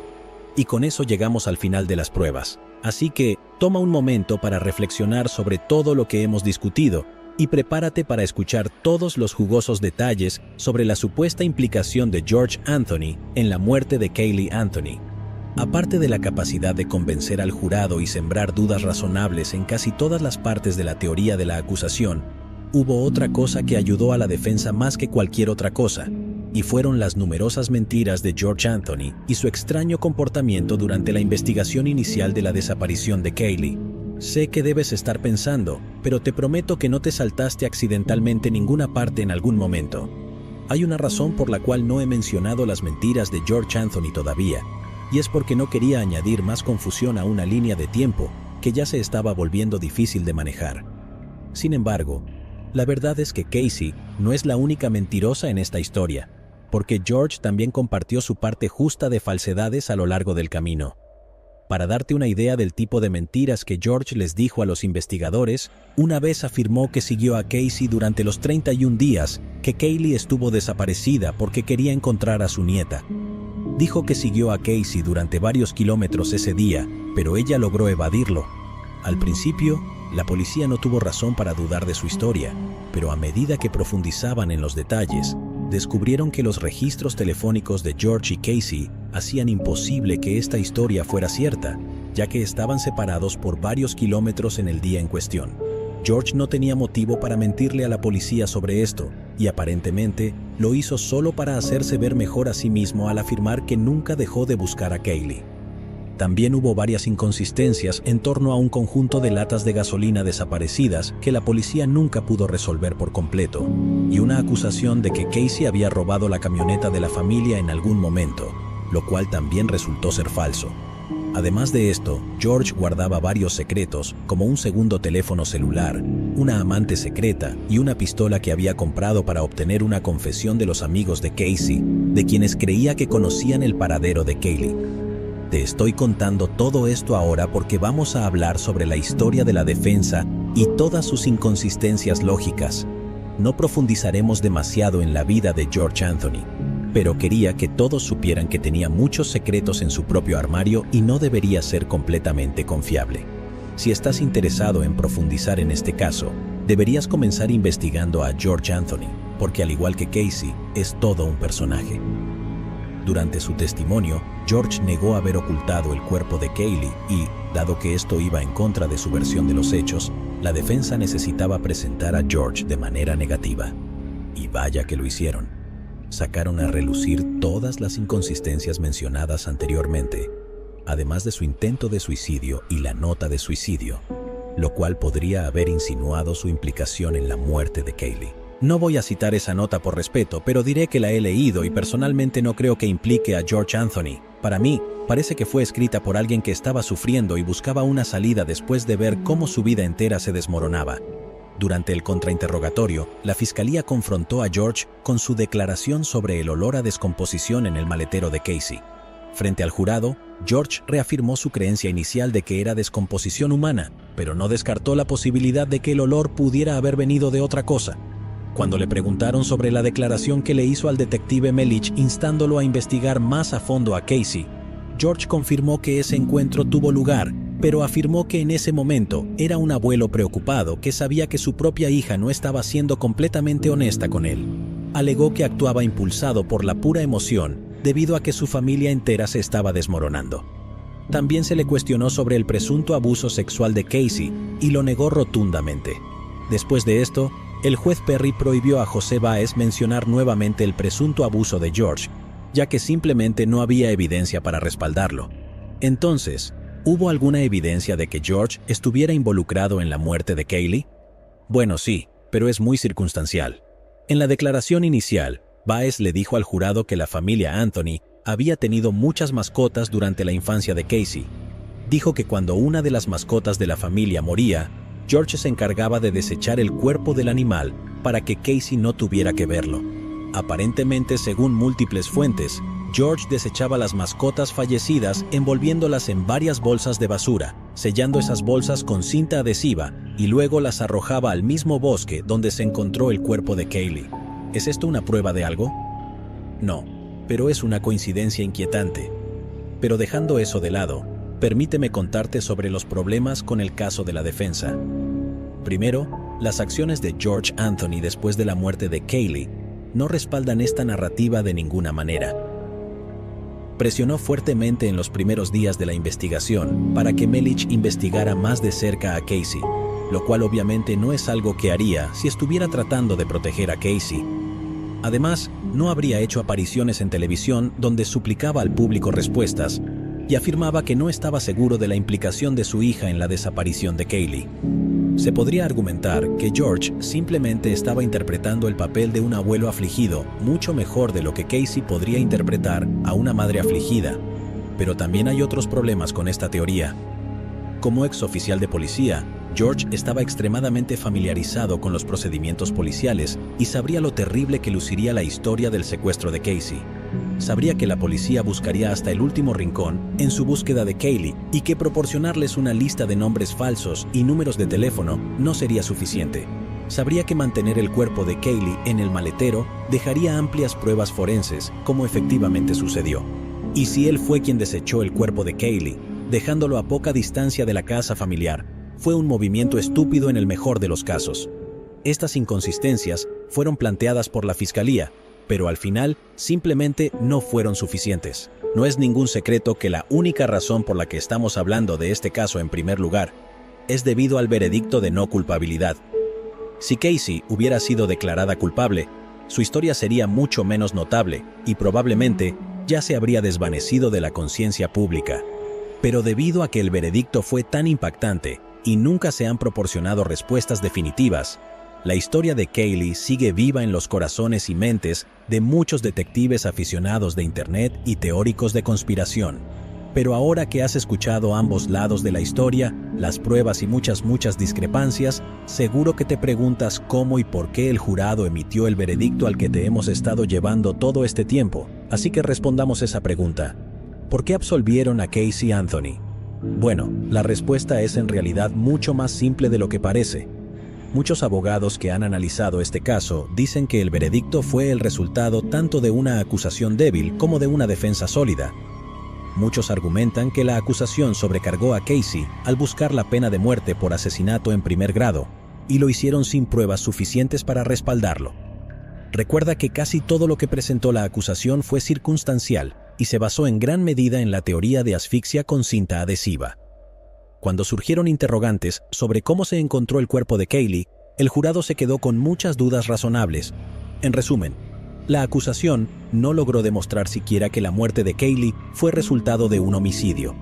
Y con eso llegamos al final de las pruebas. Así que, toma un momento para reflexionar sobre todo lo que hemos discutido y prepárate para escuchar todos los jugosos detalles sobre la supuesta implicación de George Anthony en la muerte de Caylee Anthony. Aparte de la capacidad de convencer al jurado y sembrar dudas razonables en casi todas las partes de la teoría de la acusación, hubo otra cosa que ayudó a la defensa más que cualquier otra cosa, y fueron las numerosas mentiras de George Anthony y su extraño comportamiento durante la investigación inicial de la desaparición de Kaylee. Sé que debes estar pensando, pero te prometo que no te saltaste accidentalmente ninguna parte en algún momento. Hay una razón por la cual no he mencionado las mentiras de George Anthony todavía, y es porque no quería añadir más confusión a una línea de tiempo que ya se estaba volviendo difícil de manejar. Sin embargo, la verdad es que Casey no es la única mentirosa en esta historia, porque George también compartió su parte justa de falsedades a lo largo del camino. Para darte una idea del tipo de mentiras que George les dijo a los investigadores, una vez afirmó que siguió a Casey durante los 31 días que Kaylee estuvo desaparecida porque quería encontrar a su nieta. Dijo que siguió a Casey durante varios kilómetros ese día, pero ella logró evadirlo. Al principio, la policía no tuvo razón para dudar de su historia, pero a medida que profundizaban en los detalles, descubrieron que los registros telefónicos de George y Casey hacían imposible que esta historia fuera cierta, ya que estaban separados por varios kilómetros en el día en cuestión. George no tenía motivo para mentirle a la policía sobre esto, y aparentemente lo hizo solo para hacerse ver mejor a sí mismo al afirmar que nunca dejó de buscar a Kaylee. También hubo varias inconsistencias en torno a un conjunto de latas de gasolina desaparecidas que la policía nunca pudo resolver por completo, y una acusación de que Casey había robado la camioneta de la familia en algún momento, lo cual también resultó ser falso. Además de esto, George guardaba varios secretos, como un segundo teléfono celular, una amante secreta y una pistola que había comprado para obtener una confesión de los amigos de Casey, de quienes creía que conocían el paradero de Kaylee. Te estoy contando todo esto ahora porque vamos a hablar sobre la historia de la defensa y todas sus inconsistencias lógicas. No profundizaremos demasiado en la vida de George Anthony, pero quería que todos supieran que tenía muchos secretos en su propio armario y no debería ser completamente confiable. Si estás interesado en profundizar en este caso, deberías comenzar investigando a George Anthony, porque al igual que Casey, es todo un personaje. Durante su testimonio, George negó haber ocultado el cuerpo de Kaylee y, dado que esto iba en contra de su versión de los hechos, la defensa necesitaba presentar a George de manera negativa. Y vaya que lo hicieron. Sacaron a relucir todas las inconsistencias mencionadas anteriormente, además de su intento de suicidio y la nota de suicidio, lo cual podría haber insinuado su implicación en la muerte de Kaylee. No voy a citar esa nota por respeto, pero diré que la he leído y personalmente no creo que implique a George Anthony. Para mí, parece que fue escrita por alguien que estaba sufriendo y buscaba una salida después de ver cómo su vida entera se desmoronaba. Durante el contrainterrogatorio, la fiscalía confrontó a George con su declaración sobre el olor a descomposición en el maletero de Casey. Frente al jurado, George reafirmó su creencia inicial de que era descomposición humana, pero no descartó la posibilidad de que el olor pudiera haber venido de otra cosa. Cuando le preguntaron sobre la declaración que le hizo al detective Melich instándolo a investigar más a fondo a Casey, George confirmó que ese encuentro tuvo lugar, pero afirmó que en ese momento era un abuelo preocupado que sabía que su propia hija no estaba siendo completamente honesta con él. Alegó que actuaba impulsado por la pura emoción debido a que su familia entera se estaba desmoronando. También se le cuestionó sobre el presunto abuso sexual de Casey y lo negó rotundamente. Después de esto, el juez Perry prohibió a José Báez mencionar nuevamente el presunto abuso de George, ya que simplemente no había evidencia para respaldarlo. Entonces, ¿hubo alguna evidencia de que George estuviera involucrado en la muerte de Kaylee? Bueno, sí, pero es muy circunstancial. En la declaración inicial, Báez le dijo al jurado que la familia Anthony había tenido muchas mascotas durante la infancia de Casey. Dijo que cuando una de las mascotas de la familia moría, George se encargaba de desechar el cuerpo del animal para que Casey no tuviera que verlo. Aparentemente, según múltiples fuentes, George desechaba las mascotas fallecidas envolviéndolas en varias bolsas de basura, sellando esas bolsas con cinta adhesiva y luego las arrojaba al mismo bosque donde se encontró el cuerpo de Kaylee. ¿Es esto una prueba de algo? No, pero es una coincidencia inquietante. Pero dejando eso de lado, permíteme contarte sobre los problemas con el caso de la defensa. Primero, las acciones de George Anthony después de la muerte de Kaylee no respaldan esta narrativa de ninguna manera. Presionó fuertemente en los primeros días de la investigación para que Melich investigara más de cerca a Casey, lo cual obviamente no es algo que haría si estuviera tratando de proteger a Casey. Además, no habría hecho apariciones en televisión donde suplicaba al público respuestas y afirmaba que no estaba seguro de la implicación de su hija en la desaparición de Kaylee. Se podría argumentar que George simplemente estaba interpretando el papel de un abuelo afligido mucho mejor de lo que Casey podría interpretar a una madre afligida, pero también hay otros problemas con esta teoría. Como exoficial de policía, George estaba extremadamente familiarizado con los procedimientos policiales y sabría lo terrible que luciría la historia del secuestro de Casey. Sabría que la policía buscaría hasta el último rincón en su búsqueda de Kaylee y que proporcionarles una lista de nombres falsos y números de teléfono no sería suficiente. Sabría que mantener el cuerpo de Kaylee en el maletero dejaría amplias pruebas forenses, como efectivamente sucedió. Y si él fue quien desechó el cuerpo de Kaylee, dejándolo a poca distancia de la casa familiar, fue un movimiento estúpido en el mejor de los casos. Estas inconsistencias fueron planteadas por la fiscalía, pero al final simplemente no fueron suficientes. No es ningún secreto que la única razón por la que estamos hablando de este caso en primer lugar es debido al veredicto de no culpabilidad. Si Casey hubiera sido declarada culpable, su historia sería mucho menos notable y probablemente ya se habría desvanecido de la conciencia pública. Pero debido a que el veredicto fue tan impactante y nunca se han proporcionado respuestas definitivas, la historia de Kaylee sigue viva en los corazones y mentes de muchos detectives aficionados de Internet y teóricos de conspiración. Pero ahora que has escuchado ambos lados de la historia, las pruebas y muchas discrepancias, seguro que te preguntas cómo y por qué el jurado emitió el veredicto al que te hemos estado llevando todo este tiempo. Así que respondamos esa pregunta. ¿Por qué absolvieron a Casey Anthony? Bueno, la respuesta es en realidad mucho más simple de lo que parece. Muchos abogados que han analizado este caso dicen que el veredicto fue el resultado tanto de una acusación débil como de una defensa sólida. Muchos argumentan que la acusación sobrecargó a Casey al buscar la pena de muerte por asesinato en primer grado, y lo hicieron sin pruebas suficientes para respaldarlo. Recuerda que casi todo lo que presentó la acusación fue circunstancial y se basó en gran medida en la teoría de asfixia con cinta adhesiva. Cuando surgieron interrogantes sobre cómo se encontró el cuerpo de Caylee, el jurado se quedó con muchas dudas razonables. En resumen, la acusación no logró demostrar siquiera que la muerte de Caylee fue resultado de un homicidio.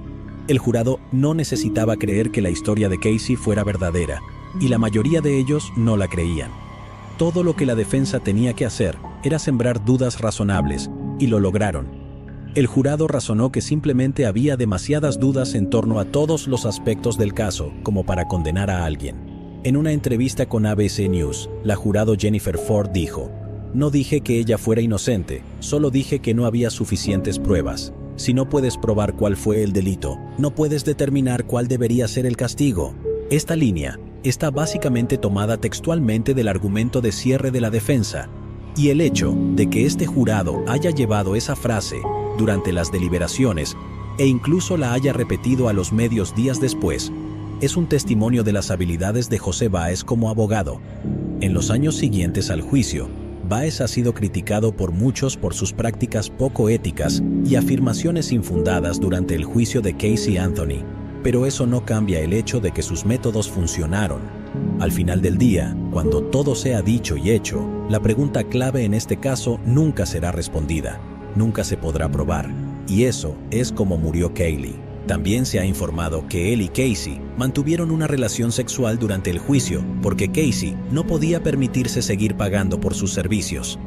El jurado no necesitaba creer que la historia de Casey fuera verdadera, y la mayoría de ellos no la creían. Todo lo que la defensa tenía que hacer era sembrar dudas razonables, y lo lograron. El jurado razonó que simplemente había demasiadas dudas en torno a todos los aspectos del caso como para condenar a alguien. En una entrevista con ABC News, la jurado Jennifer Ford dijo: "No dije que ella fuera inocente, solo dije que no había suficientes pruebas. Si no puedes probar cuál fue el delito, no puedes determinar cuál debería ser el castigo". Esta línea está básicamente tomada textualmente del argumento de cierre de la defensa, y el hecho de que este jurado haya llevado esa frase durante las deliberaciones e incluso la haya repetido a los medios días después, es un testimonio de las habilidades de José Báez como abogado. En los años siguientes al juicio, Báez ha sido criticado por muchos por sus prácticas poco éticas y afirmaciones infundadas durante el juicio de Casey Anthony, pero eso no cambia el hecho de que sus métodos funcionaron. Al final del día, cuando todo sea dicho y hecho, la pregunta clave en este caso nunca será respondida. Nunca se podrá probar, y eso es como murió Caylee. También se ha informado que él y Casey mantuvieron una relación sexual durante el juicio porque Casey no podía permitirse seguir pagando por sus servicios.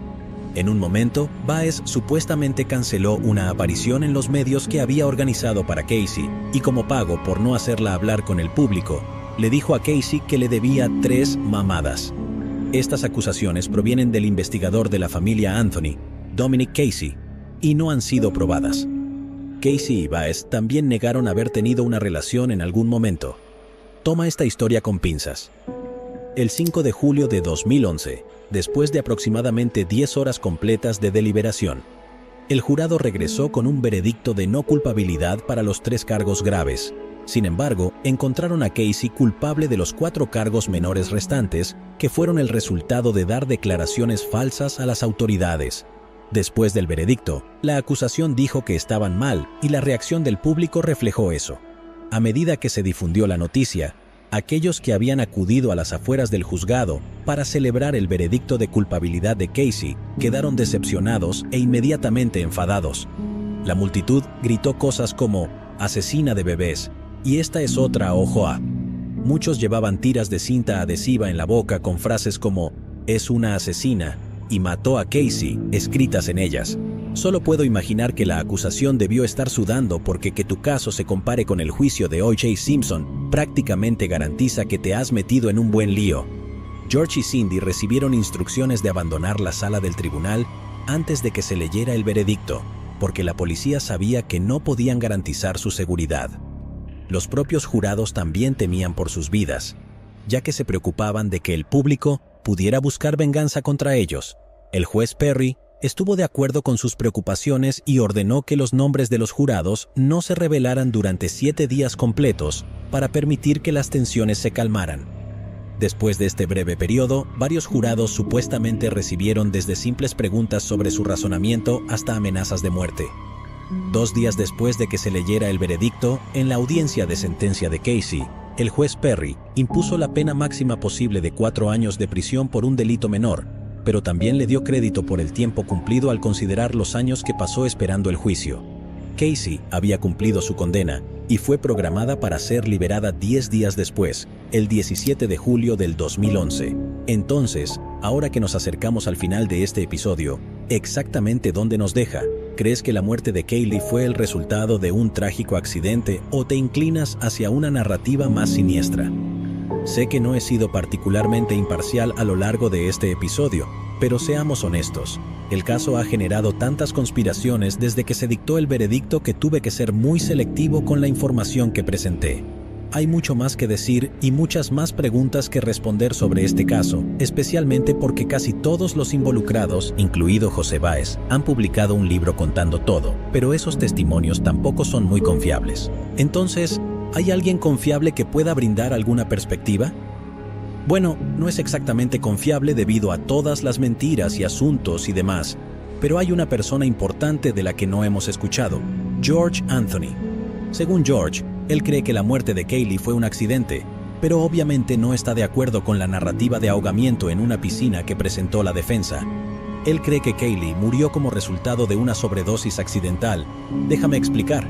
En un momento, Báez supuestamente canceló una aparición en los medios que había organizado para Casey, y como pago por no hacerla hablar con el público, le dijo a Casey que le debía 3 mamadas. Estas acusaciones provienen del investigador de la familia Anthony, Dominic Casey, y no han sido probadas. Casey y Báez también negaron haber tenido una relación en algún momento. Toma esta historia con pinzas. El 5 de julio de 2011, después de aproximadamente 10 horas completas de deliberación, el jurado regresó con un veredicto de no culpabilidad para los 3 cargos graves. Sin embargo, encontraron a Casey culpable de los 4 cargos menores restantes, que fueron el resultado de dar declaraciones falsas a las autoridades. Después del veredicto, la acusación dijo que estaban mal y la reacción del público reflejó eso. A medida que se difundió la noticia, aquellos que habían acudido a las afueras del juzgado para celebrar el veredicto de culpabilidad de Casey quedaron decepcionados e inmediatamente enfadados. La multitud gritó cosas como "asesina de bebés" y "esta es otra ojo a". Muchos llevaban tiras de cinta adhesiva en la boca con frases como "es una asesina" y "mató a Casey" escritas en ellas. Solo puedo imaginar que la acusación debió estar sudando porque que tu caso se compare con el juicio de O.J. Simpson prácticamente garantiza que te has metido en un buen lío. George y Cindy recibieron instrucciones de abandonar la sala del tribunal antes de que se leyera el veredicto, porque la policía sabía que no podían garantizar su seguridad. Los propios jurados también temían por sus vidas, ya que se preocupaban de que el público pudiera buscar venganza contra ellos. El juez Perry estuvo de acuerdo con sus preocupaciones y ordenó que los nombres de los jurados no se revelaran durante 7 días completos para permitir que las tensiones se calmaran. Después de este breve periodo, varios jurados supuestamente recibieron desde simples preguntas sobre su razonamiento hasta amenazas de muerte. 2 días después de que se leyera el veredicto, en la audiencia de sentencia de Casey, el juez Perry impuso la pena máxima posible de 4 años de prisión por un delito menor, pero también le dio crédito por el tiempo cumplido al considerar los años que pasó esperando el juicio. Casey había cumplido su condena y fue programada para ser liberada 10 días después, el 17 de julio del 2011. Entonces, ahora que nos acercamos al final de este episodio, ¿exactamente dónde nos deja? ¿Crees que la muerte de Caylee fue el resultado de un trágico accidente o te inclinas hacia una narrativa más siniestra? Sé que no he sido particularmente imparcial a lo largo de este episodio, pero seamos honestos, el caso ha generado tantas conspiraciones desde que se dictó el veredicto que tuve que ser muy selectivo con la información que presenté. Hay mucho más que decir y muchas más preguntas que responder sobre este caso, especialmente porque casi todos los involucrados, incluido José Báez, han publicado un libro contando todo, pero esos testimonios tampoco son muy confiables. Entonces, ¿hay alguien confiable que pueda brindar alguna perspectiva? Bueno, no es exactamente confiable debido a todas las mentiras y asuntos y demás, pero hay una persona importante de la que no hemos escuchado, George Anthony. Según George, él cree que la muerte de Kaylee fue un accidente, pero obviamente no está de acuerdo con la narrativa de ahogamiento en una piscina que presentó la defensa. Él cree que Kaylee murió como resultado de una sobredosis accidental. Déjame explicar.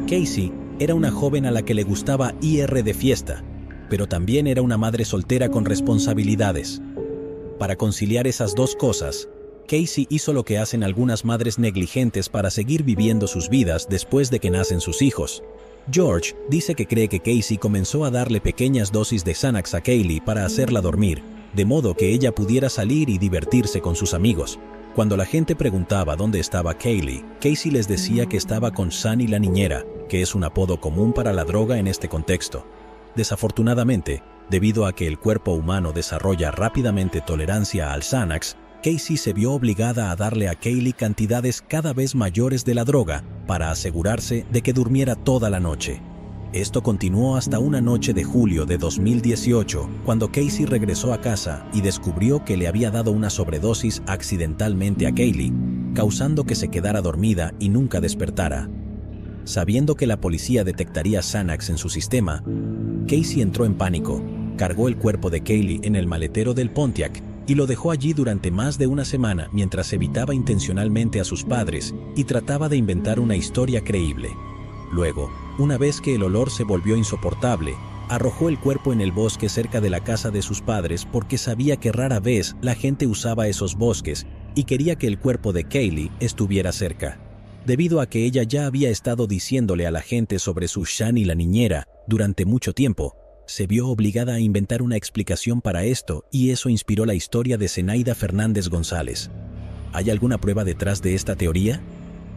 Casey era una joven a la que le gustaba ir de fiesta, pero también era una madre soltera con responsabilidades. Para conciliar esas dos cosas, Casey hizo lo que hacen algunas madres negligentes para seguir viviendo sus vidas después de que nacen sus hijos. George dice que cree que Casey comenzó a darle pequeñas dosis de Xanax a Kaylee para hacerla dormir, de modo que ella pudiera salir y divertirse con sus amigos. Cuando la gente preguntaba dónde estaba Kaylee, Casey les decía que estaba con Sunny la niñera, que es un apodo común para la droga en este contexto. Desafortunadamente, debido a que el cuerpo humano desarrolla rápidamente tolerancia al Xanax, Casey se vio obligada a darle a Kaylee cantidades cada vez mayores de la droga para asegurarse de que durmiera toda la noche. Esto continuó hasta una noche de julio de 2018, cuando Casey regresó a casa y descubrió que le había dado una sobredosis accidentalmente a Kaylee, causando que se quedara dormida y nunca despertara. Sabiendo que la policía detectaría Xanax en su sistema, Casey entró en pánico, cargó el cuerpo de Kaylee en el maletero del Pontiac y lo dejó allí durante más de una semana mientras evitaba intencionalmente a sus padres y trataba de inventar una historia creíble. Luego, una vez que el olor se volvió insoportable, arrojó el cuerpo en el bosque cerca de la casa de sus padres porque sabía que rara vez la gente usaba esos bosques y quería que el cuerpo de Kaylee estuviera cerca. Debido a que ella ya había estado diciéndole a la gente sobre su Shani la niñera durante mucho tiempo, se vio obligada a inventar una explicación para esto y eso inspiró la historia de Zenaida Fernández González. ¿Hay alguna prueba detrás de esta teoría?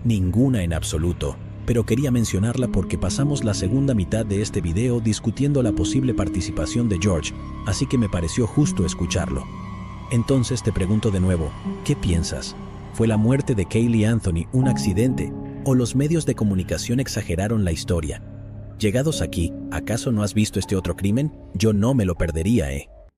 Ninguna en absoluto, pero quería mencionarla porque pasamos la segunda mitad de este video discutiendo la posible participación de George, así que me pareció justo escucharlo. Entonces te pregunto de nuevo, ¿qué piensas? ¿Fue la muerte de Kaylee Anthony un accidente o los medios de comunicación exageraron la historia? Llegados aquí, ¿acaso no has visto este otro crimen? Yo no me lo perdería,